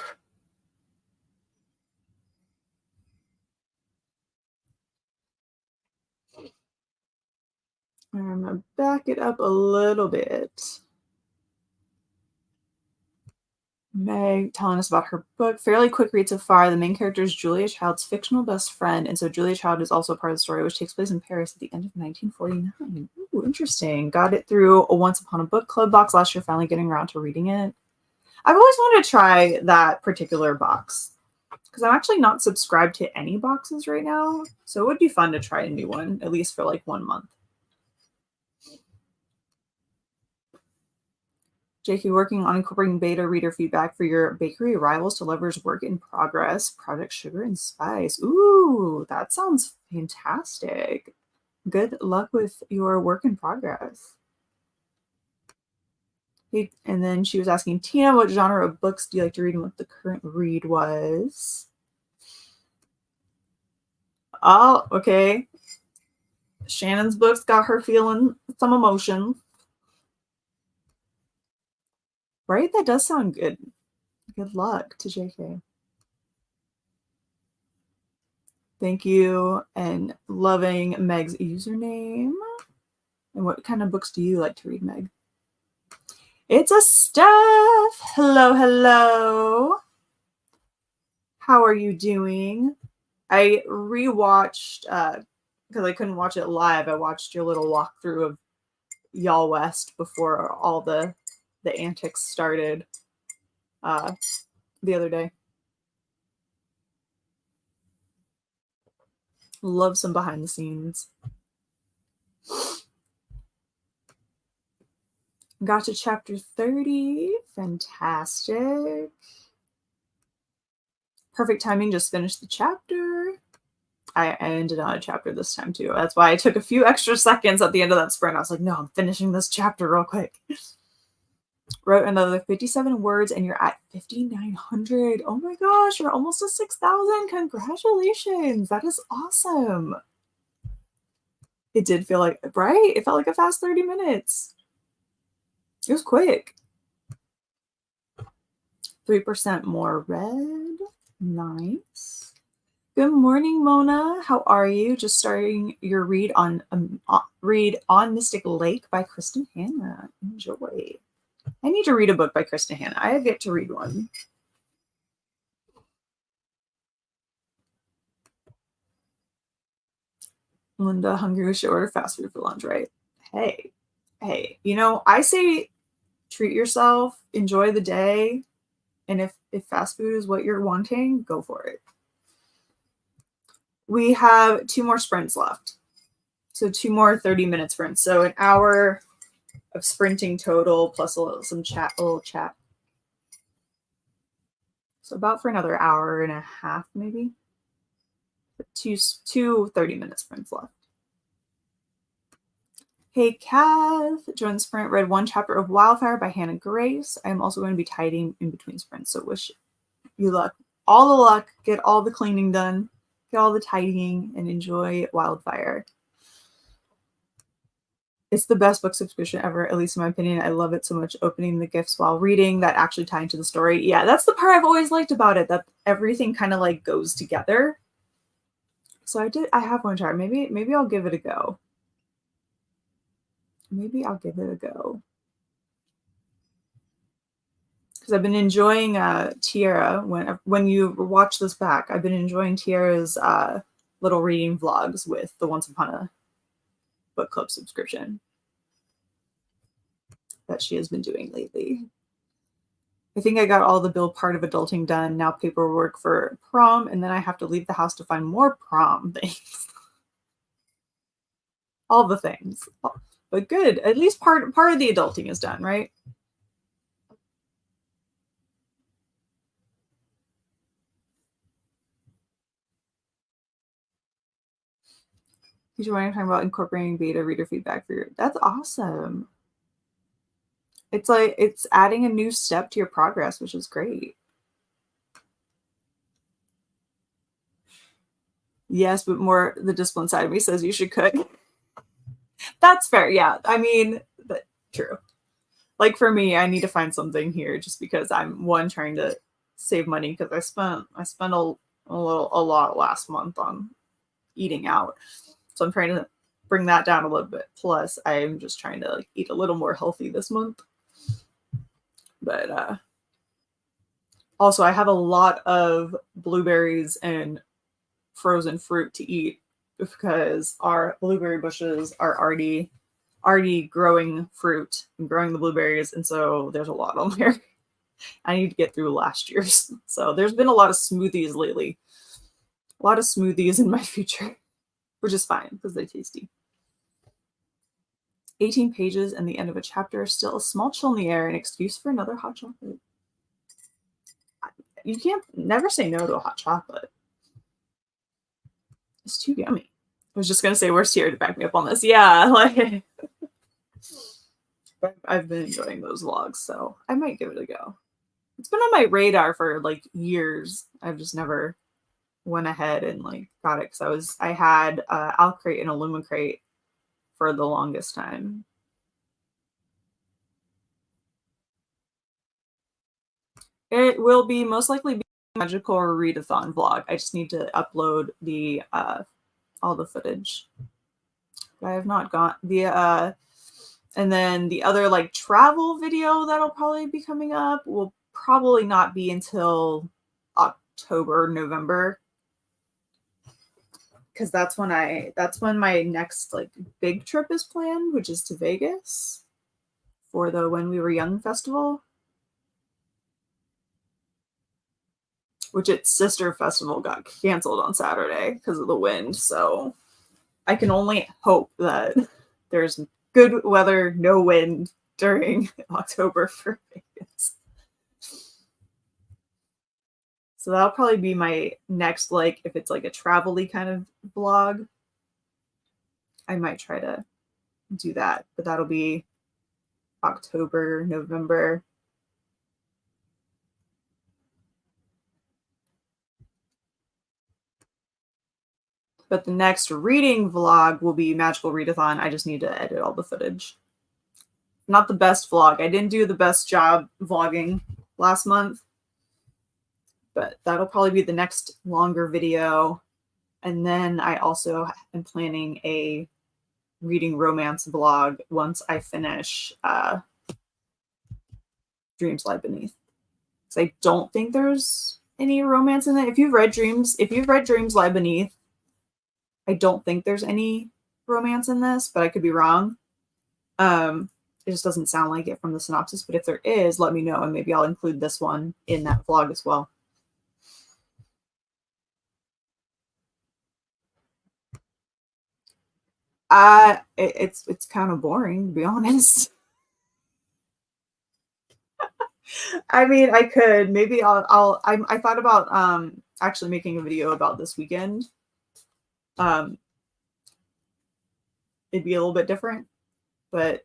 Speaker 1: I'm gonna back it up a little bit. Meg telling us about her book. Fairly quick read so far. The main character is Julia Child's fictional best friend, and so Julia Child is also part of the story, which takes place in Paris at the end of 1949. Ooh, interesting. Got it through a Once Upon a Book Club box last year, finally getting around to reading it. I've always wanted to try that particular box because I'm actually not subscribed to any boxes right now, so it would be fun to try a new one, at least for like 1 month. JK working on incorporating beta reader feedback for your bakery rivals to leverage work in progress, Project Sugar and Spice. Ooh, that sounds fantastic. Good luck with your work in progress. And then she was asking Tina, what genre of books do you like to read and what the current read was? Oh, okay. Shannon's books got her feeling some emotion. Right? That does sound good. Good luck to JK. Thank you. And loving Meg's username. And what kind of books do you like to read, Meg? It's a Steph. Hello, hello. How are you doing? I rewatched, because I couldn't watch it live, I watched your little walkthrough of Y'all West before all the antics started the other day. Love some behind the scenes. Got to chapter 30. Fantastic. Perfect timing. Just finished the chapter. I ended on a chapter this time too. That's why I took a few extra seconds at the end of that sprint. I was like, no, I'm finishing this chapter real quick. Wrote another 57 words and you're at 5,900. Oh my gosh, you're almost to 6,000. Congratulations. That is awesome. It did feel like, right? It felt like a fast 30 minutes. It was quick. 3% more read. Nice. Good morning, Mona. How are you? Just starting your read on Mystic Lake by Kristen Hanna. Enjoy. I need to read a book by Kristen Hanna. I have yet to read one. Linda, hungry, we should order fast food for lunch, right? Hey, you know, I say treat yourself, enjoy the day, and if fast food is what you're wanting, go for it. We have 2 more sprints left. So 2 more 30-minute sprints. So an hour of sprinting total plus a little chat. So about for another hour and a half, maybe. But two 30-minute sprints left. Hey, Kath, join the sprint. Read 1 chapter of Wildfire by Hannah Grace. I'm also going to be tidying in between sprints, so wish you luck. All the luck. Get all the cleaning done. Get all the tidying and enjoy Wildfire. It's the best book subscription ever, at least in my opinion. I love it so much. Opening the gifts while reading, that actually tie into the story. Yeah, that's the part I've always liked about it, that everything kind of like goes together. So I have one chart. Maybe I'll give it a go. Maybe I'll give it a go. Because I've been enjoying Tiara. When you watch this back, I've been enjoying Tiara's little reading vlogs with the Once Upon a Book Club subscription that she has been doing lately. I think I got all the Bill part of adulting done. Now paperwork for prom, and then I have to leave the house to find more prom things. all the things. But good. At least part of the adulting is done, right? You're talking about incorporating beta reader feedback for your. That's awesome. It's like it's adding a new step to your progress, which is great. Yes, but more the discipline side of me says you should cook. That's fair. Yeah. I mean, but true. Like for me, I need to find something here just because I'm one trying to save money because I spent a lot last month on eating out. So I'm trying to bring that down a little bit. Plus, I'm just trying to like eat a little more healthy this month. But also I have a lot of blueberries and frozen fruit to eat because our blueberry bushes are already growing fruit and growing the blueberries, and so there's a lot on there. I need to get through last year's. So there's been a lot of smoothies lately. A lot of smoothies in my future, which is fine because they're tasty. 18 pages and the end of a chapter, still a small chill in the air, an excuse for another hot chocolate. You can't never say no to a hot chocolate. It's too yummy. I was just gonna say, where's Sierra to back me up on this? Yeah, like I've been enjoying those vlogs, so I might give it a go. It's been on my radar for like years. I've just never went ahead and like got it because I had Alcrate and Illumicrate for the longest time. It will be most likely be a magical or readathon vlog. I just need to upload the all the footage. I have not got the and then the other like travel video that'll probably be coming up will probably not be until October, November. Because that's when my next like big trip is planned, which is to Vegas for the When We Were Young festival. Which its sister festival got canceled on Saturday because of the wind. So I can only hope that there's good weather, no wind during October for Vegas. So that'll probably be my next, like, if it's like a travel-y kind of vlog, I might try to do that. But that'll be October, November. But the next reading vlog will be Magical Readathon. I just need to edit all the footage. Not the best vlog. I didn't do the best job vlogging last month. But that'll probably be the next longer video. And then I also am planning a reading romance vlog once I finish Dreams Lie Beneath. Because I don't think there's any romance in it. If you've read Dreams Lie Beneath, I don't think there's any romance in this, but I could be wrong. It just doesn't sound like it from the synopsis, but if there is, let me know, and maybe I'll include this one in that vlog as well. It's kind of boring, to be honest. I mean, I could maybe I thought about actually making a video about this weekend. It'd be a little bit different, but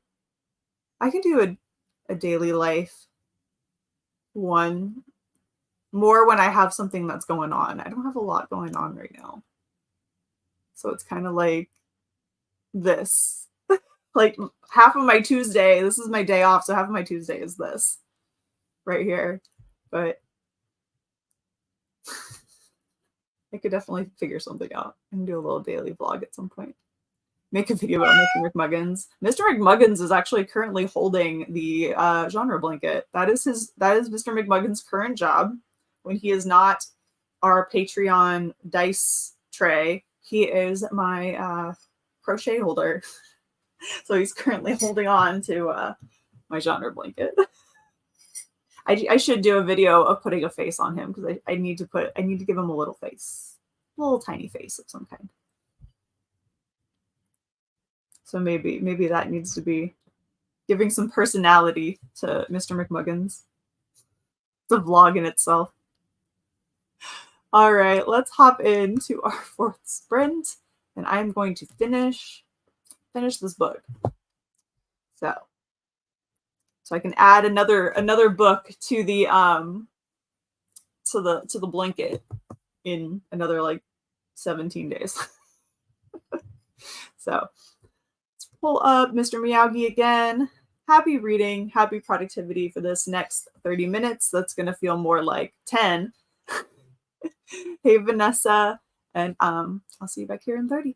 Speaker 1: I can do a daily life one more when I have something that's going on. I don't have a lot going on right now. So it's kind of like this. Like half of my Tuesday, this is my day off, so half of my Tuesday is this right here. But I could definitely figure something out and do a little daily vlog at some point. Make a video about Mr. McMuggins. Mr. McMuggins is actually currently holding the genre blanket. That is Mr. McMuggins' current job when he is not our Patreon dice tray. He is my crochet holder. So he's currently holding on to my genre blanket. I should do a video of putting a face on him because I need to give him a little face, a little tiny face of some kind. So maybe that needs to be giving some personality to Mr. McMuggins. It's a vlog in itself. All right, let's hop into our fourth sprint, and I'm going to finish this book. So I can add another book to the to the blanket in another like 17 days. So let's pull up Mr. Miyagi again. Happy reading, happy productivity for this next 30 minutes. That's gonna feel more like 10. Hey Vanessa, and I'll see you back here in 30.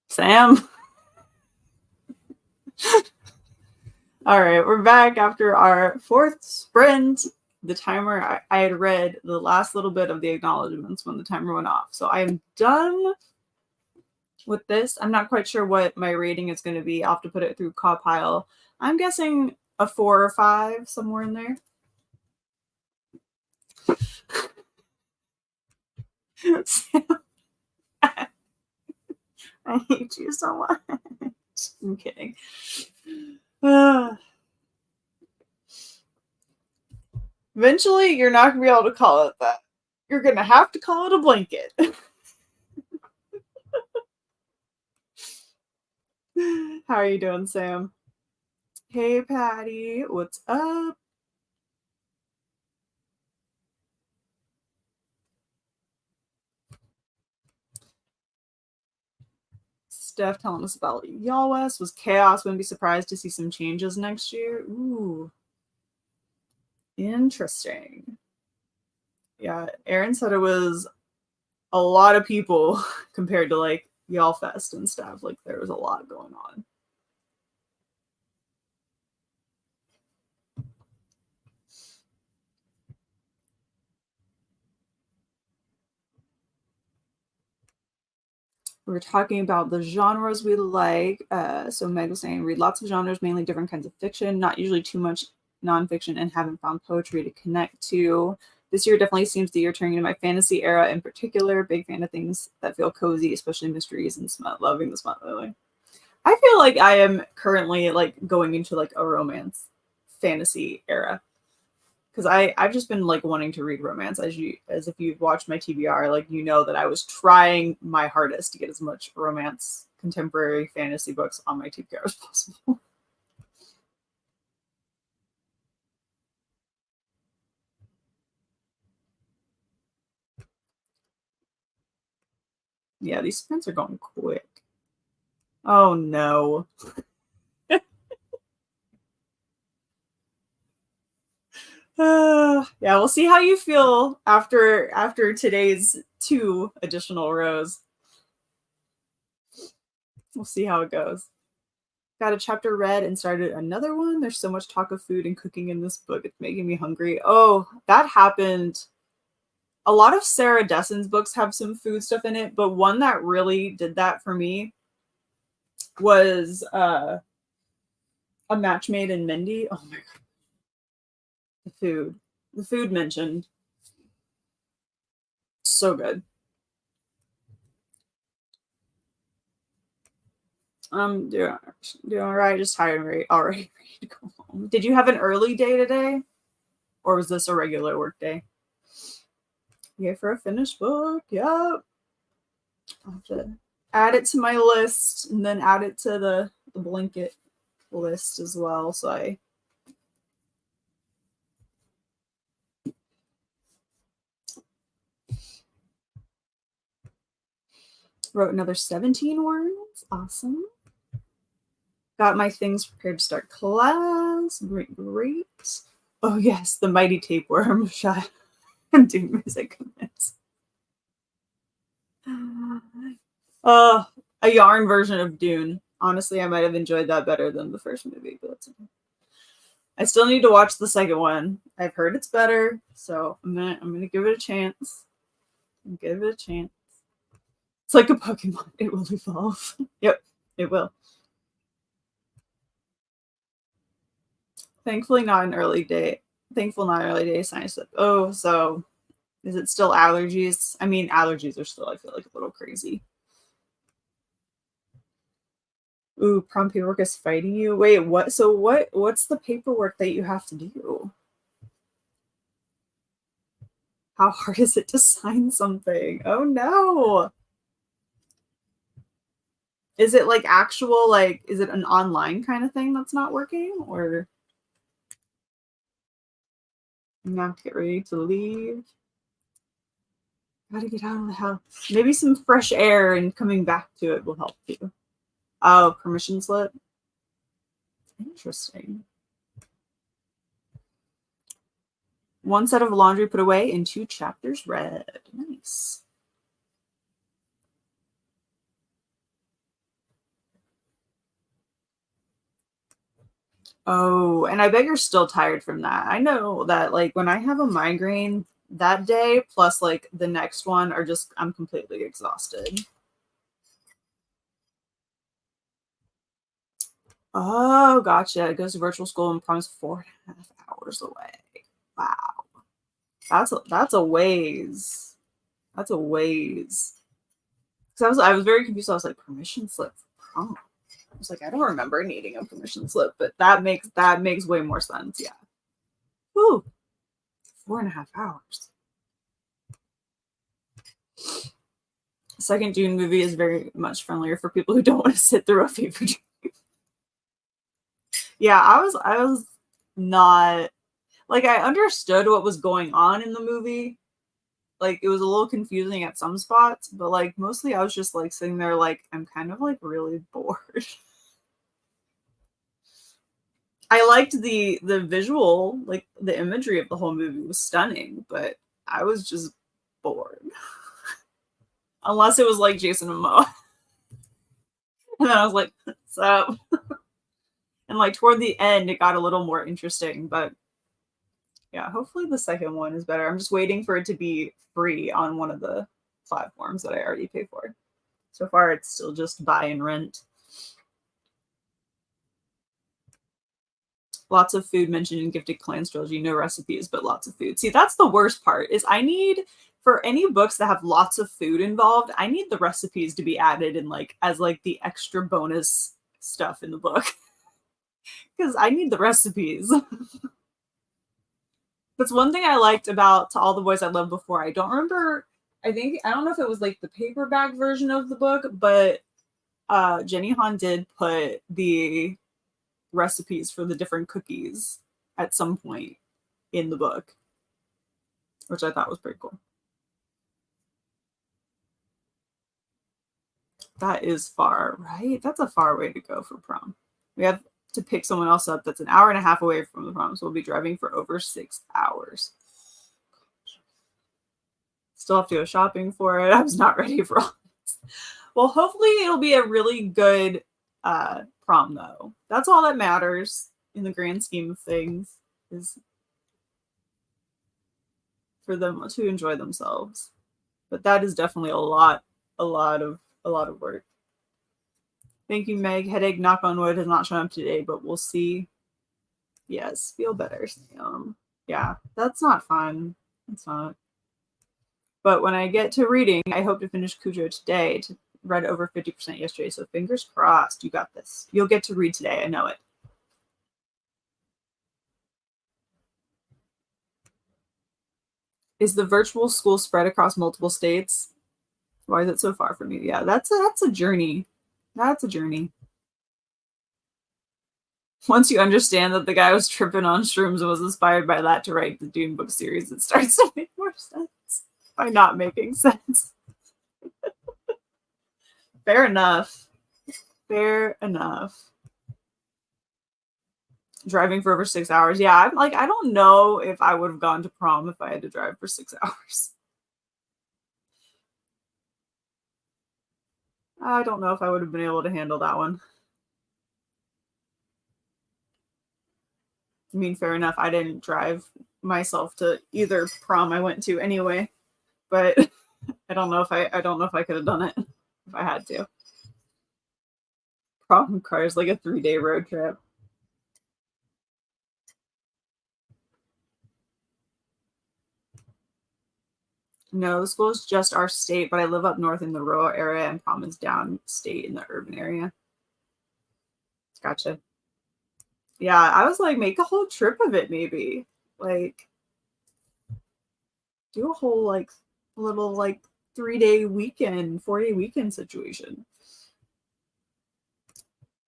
Speaker 1: Sam. All right, we're back after our 4th sprint. The timer, I had read the last little bit of the acknowledgements when the timer went off. So I am done with this. I'm not quite sure what my rating is going to be. I'll have to put it through Cawpile. I'm guessing a 4 or 5, somewhere in there. I hate you so much. I'm kidding. Eventually, you're not going to be able to call it that. You're going to have to call it a blanket. How are you doing, Sam? Hey, Patty. What's up? Steph telling us about Y'all West was chaos. Wouldn't be surprised to see some changes next year. Ooh. Interesting. Yeah, Aaron said it was a lot of people compared to like Y'all Fest and stuff. Like there was a lot going on. We were talking about the genres we like. So Meg was saying, read lots of genres, mainly different kinds of fiction, not usually too much nonfiction, and haven't found poetry to connect to. This year definitely seems the year turning into my fantasy era in particular. Big fan of things that feel cozy, especially mysteries and smut. Loving the smut lately. I feel like I am currently like going into like a romance fantasy era. Because I've just been like wanting to read romance, as if you've watched my TBR, like you know that I was trying my hardest to get as much romance contemporary fantasy books on my TBR as possible. Yeah, these sprints are going quick. Oh no. Yeah, we'll see how you feel after today's 2 additional rows. We'll see how it goes. Got a chapter read and started another one. There's so much talk of food and cooking in this book. It's making me hungry. Oh, that happened. A lot of Sarah Dessen's books have some food stuff in it, but one that really did that for me was A Match Made in Mindy. Oh my god. The food mentioned. So good. Doing all right. Just tired already ready to go home. Did you have an early day today? Or was this a regular work day? Yeah, for a finished book. Yep. I'll have to add it to my list and then add it to the blanket list as well. So I wrote another 17 words. Awesome. Got my things prepared to start class. Great, great. Oh yes, the mighty tapeworm shot. I'm doing music commits. A yarn version of Dune. Honestly, I might have enjoyed that better than the first movie, but that's okay. I still need to watch the second one. I've heard it's better, so I'm gonna give it a chance. Give it a chance. It's like a Pokemon. It will evolve. Yep, it will. Thankfully, not an early day. Thankful not early day science. Oh, so is it still allergies? I mean, allergies are still, I feel like, a little crazy. Ooh, prom paperwork is fighting you. Wait, what? So what's the paperwork that you have to do? How hard is it to sign something? Oh no. Is it like actual, like, is it an online kind of thing that's not working? Or not get ready to leave? Gotta get out of the house. Maybe some fresh air and coming back to it will help you. Oh, permission slip. Interesting. 1 set of laundry put away and 2 chapters read. Nice. Oh, and I bet you're still tired from that. I know that like when I have a migraine, that day plus like the next one are just I'm completely exhausted. Oh, gotcha. It goes to virtual school and prom's 4.5 hours away. Wow. That's a ways. That's a ways. Because I was very confused. I was like, permission slip for prom. I was like, I don't remember needing a permission slip, but that makes way more sense. Yeah. Whew. 4.5 hours. The second Dune movie is very much friendlier for people who don't want to sit through a fever dream. Yeah, I was not like I understood what was going on in the movie. Like it was a little confusing at some spots, but like mostly I was just like sitting there like I'm kind of like really bored. I liked the visual, like the imagery of the whole movie was stunning, but I was just bored. Unless it was like Jason Momoa. And then I was like, so and like toward the end it got a little more interesting, but yeah, hopefully the second one is better. I'm just waiting for it to be free on one of the platforms that I already pay for. So far it's still just buy and rent. Lots of food mentioned in Gifted Clans trilogy, no recipes, but lots of food. See, that's the worst part is I need for any books that have lots of food involved, I need the recipes to be added in like as like the extra bonus stuff in the book. Because I need the recipes. That's one thing I liked about To All the Boys I Loved Before. I don't remember, I don't know if it was like the paperback version of the book, but Jenny Han did put the recipes for the different cookies at some point in the book, which I thought was pretty cool. That is far, right? That's a far way to go for prom. We have to pick someone else up that's an hour and a half away from the prom, so we'll be driving for over 6 hours. Still have to go shopping for it. I was not ready for all this. Well, hopefully it'll be a really good prom, though. That's all that matters in the grand scheme of things is for them to enjoy themselves. But that is definitely a lot of work. Thank you, Meg. Headache, knock on wood, has not shown up today, but we'll see. Yes, feel better, Sam. Yeah, that's not fun. It's not. But when I get to reading, I hope to finish Cujo today. Read over 50% yesterday, so fingers crossed. You got this. You'll get to read today. I know it. Is the virtual school spread across multiple states? Why is it so far from you? Yeah, that's a journey. That's a journey. Once you understand that the guy was tripping on shrooms and was inspired by that to write the Dune book series, it starts to make more sense by not making sense. Fair enough. Fair enough. Driving for over 6 hours. Yeah, I'm like, I don't know if I would have gone to prom if I had to drive for 6 hours. I don't know if I would have been able to handle that one. I mean, fair enough. I didn't drive myself to either prom I went to anyway, but I don't know if I could have done it if I had to. Prom car is like a 3-day road trip. No, the school is just our state, but I live up north in the rural area and prom is downstate in the urban area. Gotcha. Yeah, I was like, make a whole trip of it, maybe. Like, do a whole like little like 3-day weekend, 4-day weekend situation.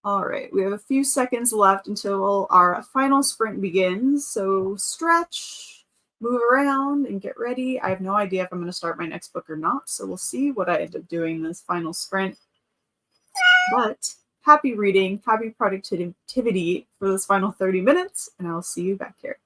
Speaker 1: All right, we have a few seconds left until our final sprint begins. So stretch, move around, and get ready. I have no idea if I'm going to start my next book or not, so we'll see what I end up doing this final sprint. But happy reading, happy productivity for this final 30 minutes, and I'll see you back here.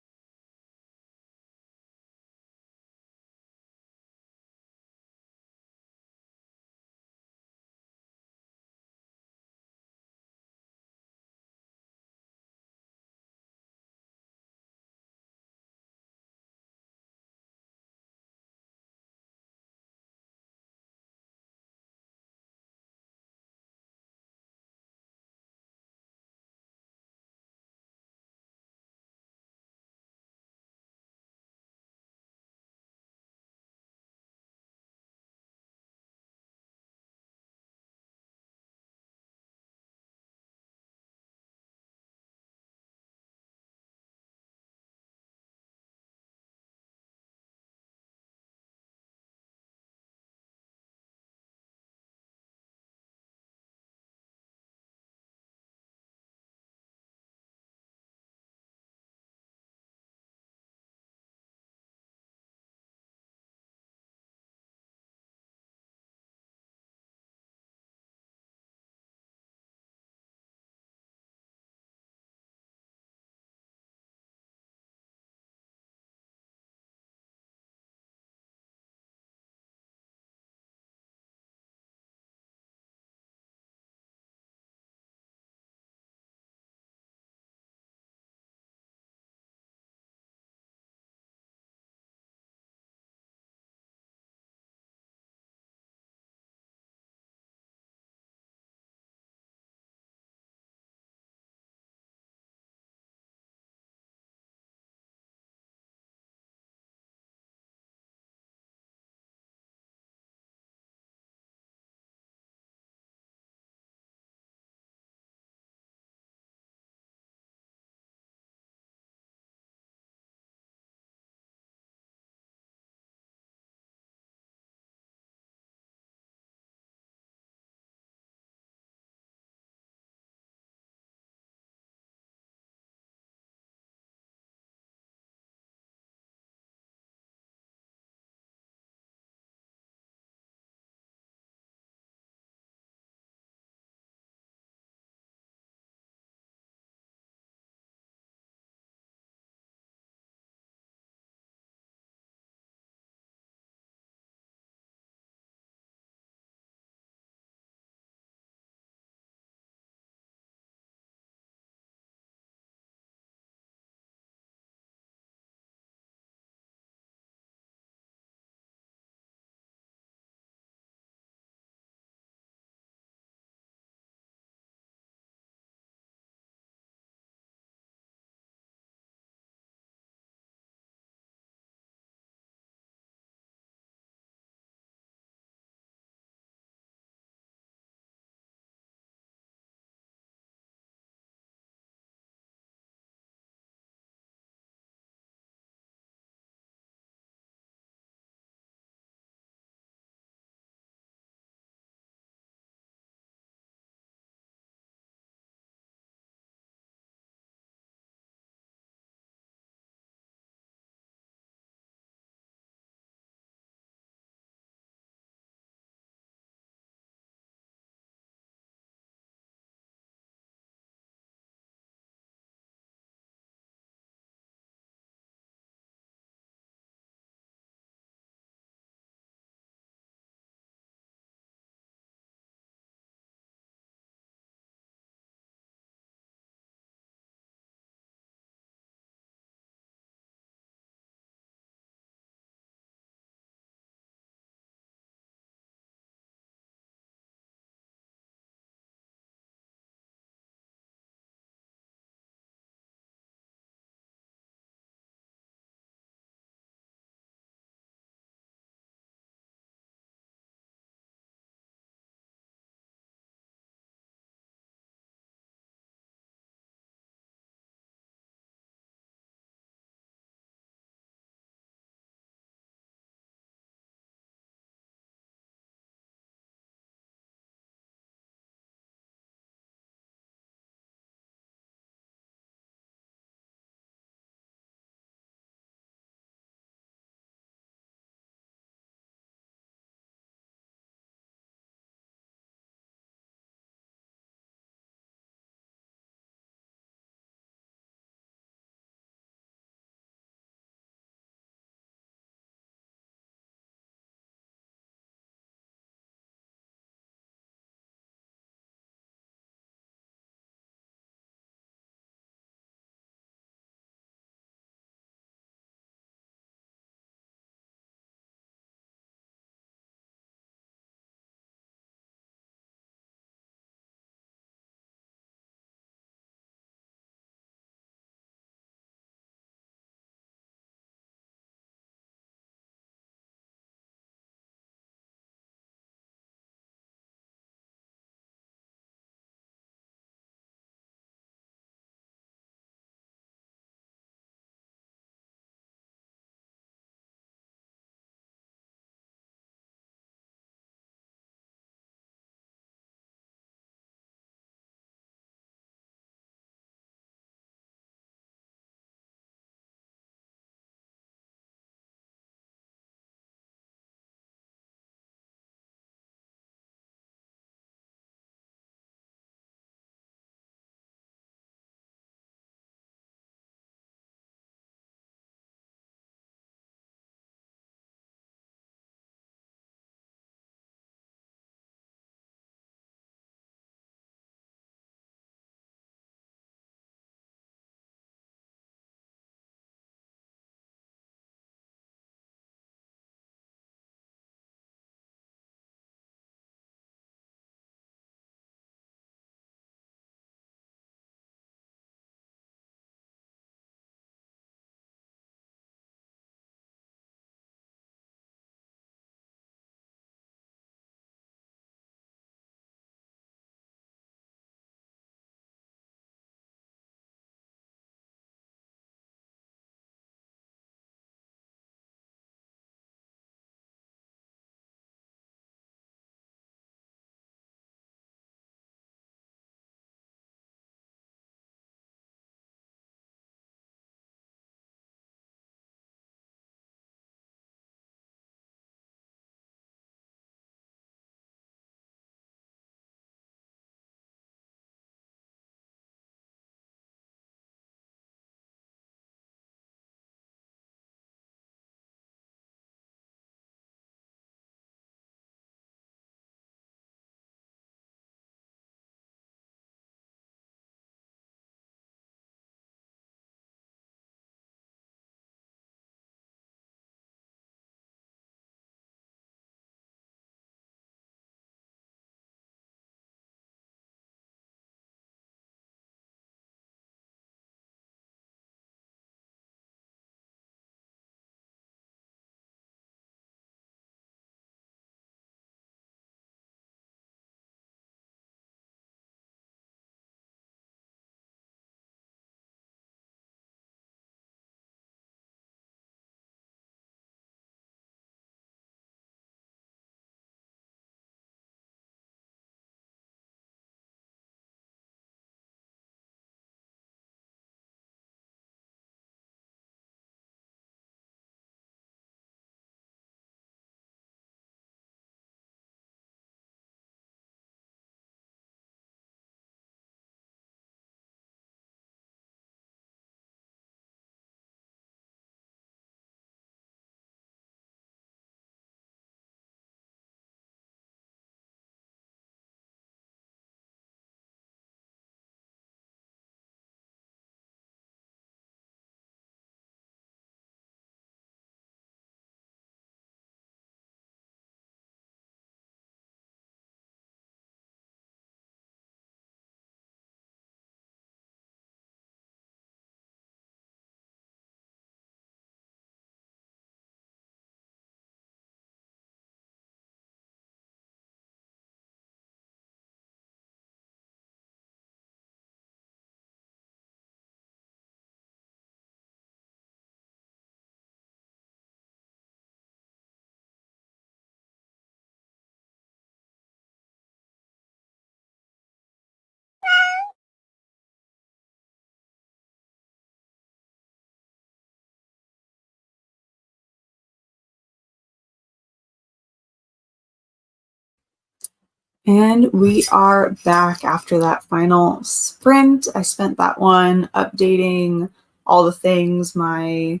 Speaker 1: And we are back after that final sprint. I spent that one updating all the things, my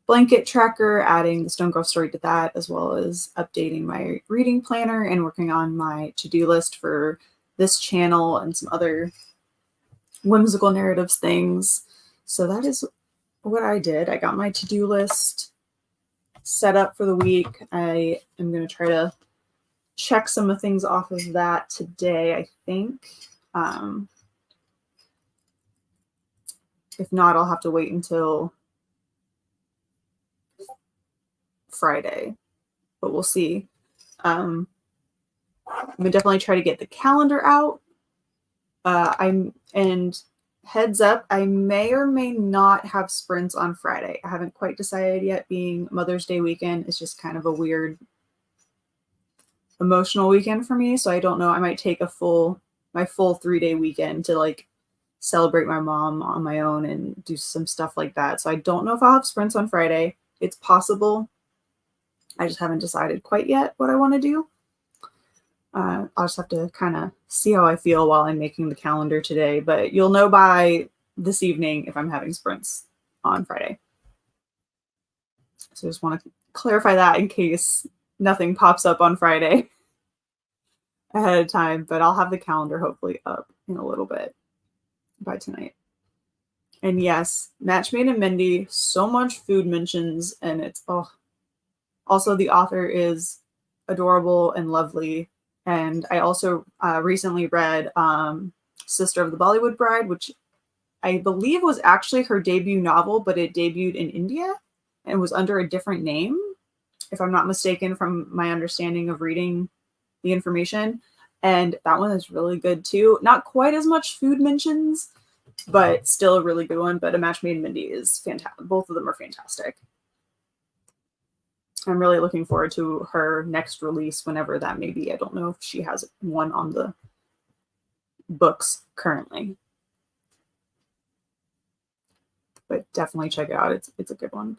Speaker 1: blanket tracker, adding the Stone Girl story to that, as well as updating my reading planner and working on my to-do list for this channel and some other whimsical narratives things. So that is what I did. I got my to-do list set up for the week. I am going to try to check some of the things off of that today, I think. If not, I'll have to wait until Friday, but we'll see. I'm gonna definitely try to get the calendar out. And heads up, I may or may not have sprints on Friday. I haven't quite decided yet. Being Mother's Day weekend is just kind of a weird emotional weekend for me, so I don't know. I might take my full 3-day weekend to like celebrate my mom on my own and do some stuff like that. So I don't know if I'll have sprints on Friday. It's possible. I just haven't decided quite yet what I want to do. I'll just have to kind of see how I feel while I'm making the calendar today, but you'll know by this evening if I'm having sprints on Friday. So I just want to clarify that in case nothing pops up on Friday ahead of time, but I'll have the calendar hopefully up in a little bit by tonight. And yes, Match Made and Mindy, so much food mentions, and it's, oh, also the author is adorable and lovely. And I also recently read Sister of the Bollywood Bride, which I believe was actually her debut novel, but it debuted in India and was under a different name, if I'm not mistaken, from my understanding of reading the information. And that one is really good too. Not quite as much food mentions, but still a really good one. But A Match Made in Mindy is fantastic. Both of them are fantastic. I'm really looking forward to her next release, whenever that may be. I don't know if she has one on the books currently, but definitely check it out. It's a good one.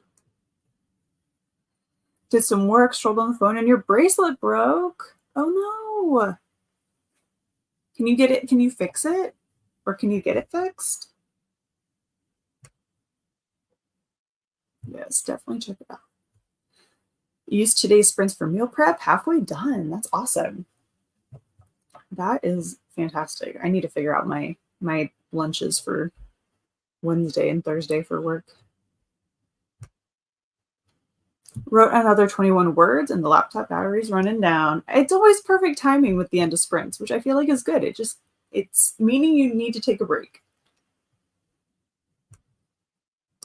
Speaker 1: Did some work, strolled on the phone, and your bracelet broke. Oh no. Can you get it? Can you fix it? Or can you get it fixed? Yes, definitely check it out. Use today's sprints for meal prep. Halfway done. That's awesome. That is fantastic. I need to figure out my lunches for Wednesday and Thursday for work. Wrote another 21 words and the laptop battery's running down. It's always perfect timing with the end of sprints, which I feel like is good. It's meaning you need to take a break.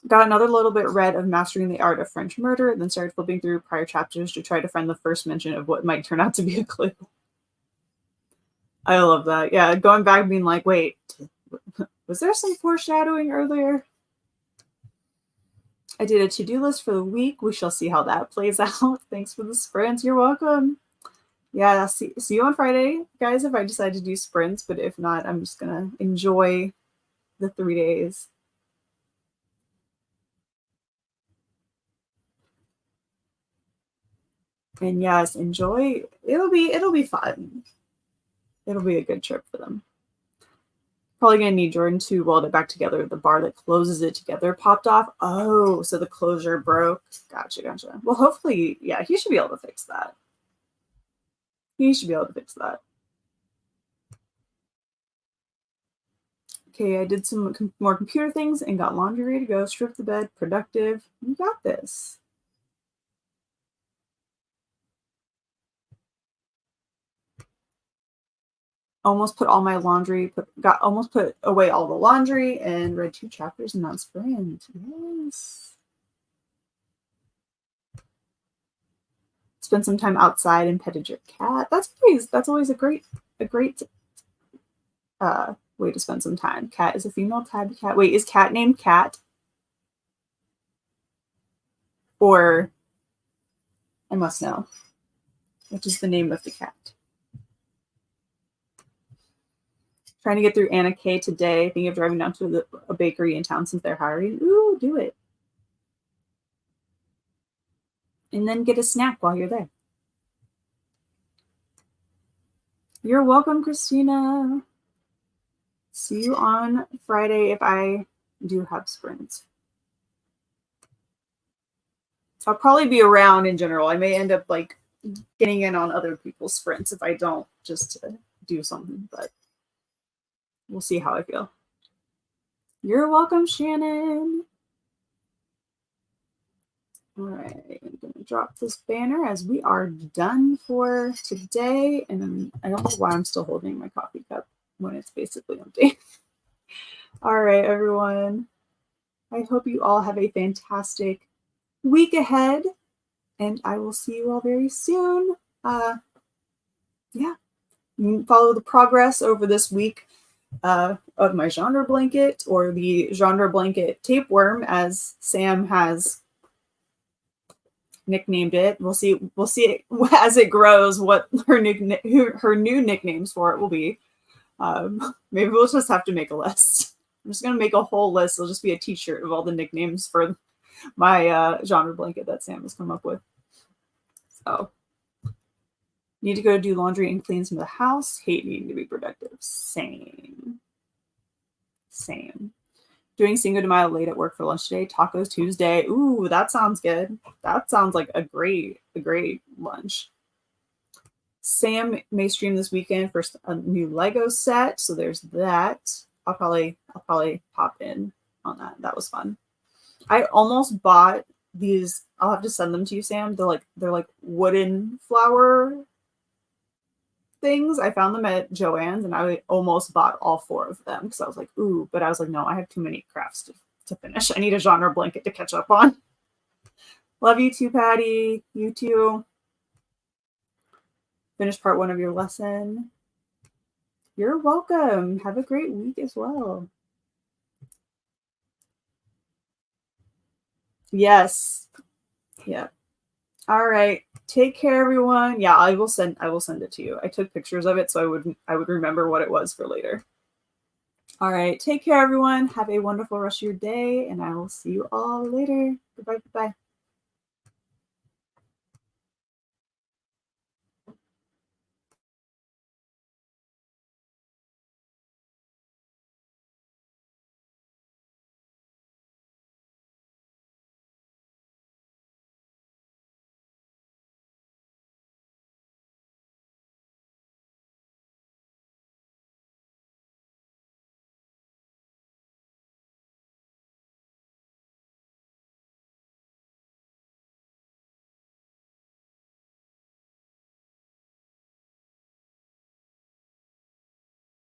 Speaker 1: Got another little bit read of Mastering the Art of French Murder, then started flipping through prior chapters to try to find the first mention of what might turn out to be a clue. I love that. Yeah, going back being like, wait, was there some foreshadowing earlier? I did a to-do list for the week. We shall see how that plays out. Thanks for the sprints. You're welcome. Yeah, see you on Friday, guys, if I decide to do sprints. But if not, I'm just going to enjoy the 3 days. And yes, enjoy. It'll be fun. It'll be a good trip for them. Probably gonna need Jordan to weld it back together. The bar that closes it together popped off. Oh, so the closure broke. Gotcha. Well, hopefully, yeah, he should be able to fix that. Okay, I did some more computer things and got laundry ready to go. Stripped the bed. Productive. You got this. Almost put all my laundry, almost put away all the laundry and read 2 chapters in that sprint. Yes. Spend some time outside and petted your cat. That's always a great way to spend some time. Cat is a female tabby cat. Wait, is cat named Cat? Or I must know. Which is the name of the cat? Trying to get through Anna K today. Thinking of driving down to a bakery in town since they're hiring. Ooh, do it. And then get a snack while you're there. You're welcome, Christina. See you on Friday if I do have sprints. I'll probably be around in general. I may end up like getting in on other people's sprints if I don't, just to do something, but we'll see how I feel. You're welcome, Shannon. All right, I'm going to drop this banner as we are done for today. And I don't know why I'm still holding my coffee cup when it's basically empty. All right, everyone. I hope you all have a fantastic week ahead, and I will see you all very soon. Yeah, you can follow the progress over this week of my genre blanket, or the genre blanket tapeworm, as Sam has nicknamed it. We'll see as it grows what her new nicknames for it will be. Maybe we'll just have to make a list. I'm just gonna make a whole list. It'll just be a t-shirt of all the nicknames for my genre blanket that Sam has come up with. So, need to go do laundry and clean some of the house. Hate needing to be productive. Same. Doing Cinco de Mayo late at work for lunch today. Tacos Tuesday. Ooh, that sounds good. That sounds like a great lunch. Sam may stream this weekend for a new Lego set, so there's that. I'll probably pop in on that. That was fun. I almost bought these. I'll have to send them to you, Sam. They're like wooden flower things. I found them at Joann's, and I almost bought all 4 of them because I was like, ooh, but I was like, no, I have too many crafts to finish. I need a genre blanket to catch up on. Love you too, Patty. You too. Finish part 1 of your lesson. You're welcome. Have a great week as well. Yes. Yeah. All right. Take care, everyone. Yeah, I will send it to you. I took pictures of it so I would remember what it was for later. All right. Take care, everyone. Have a wonderful rest of your day, and I will see you all later. Goodbye.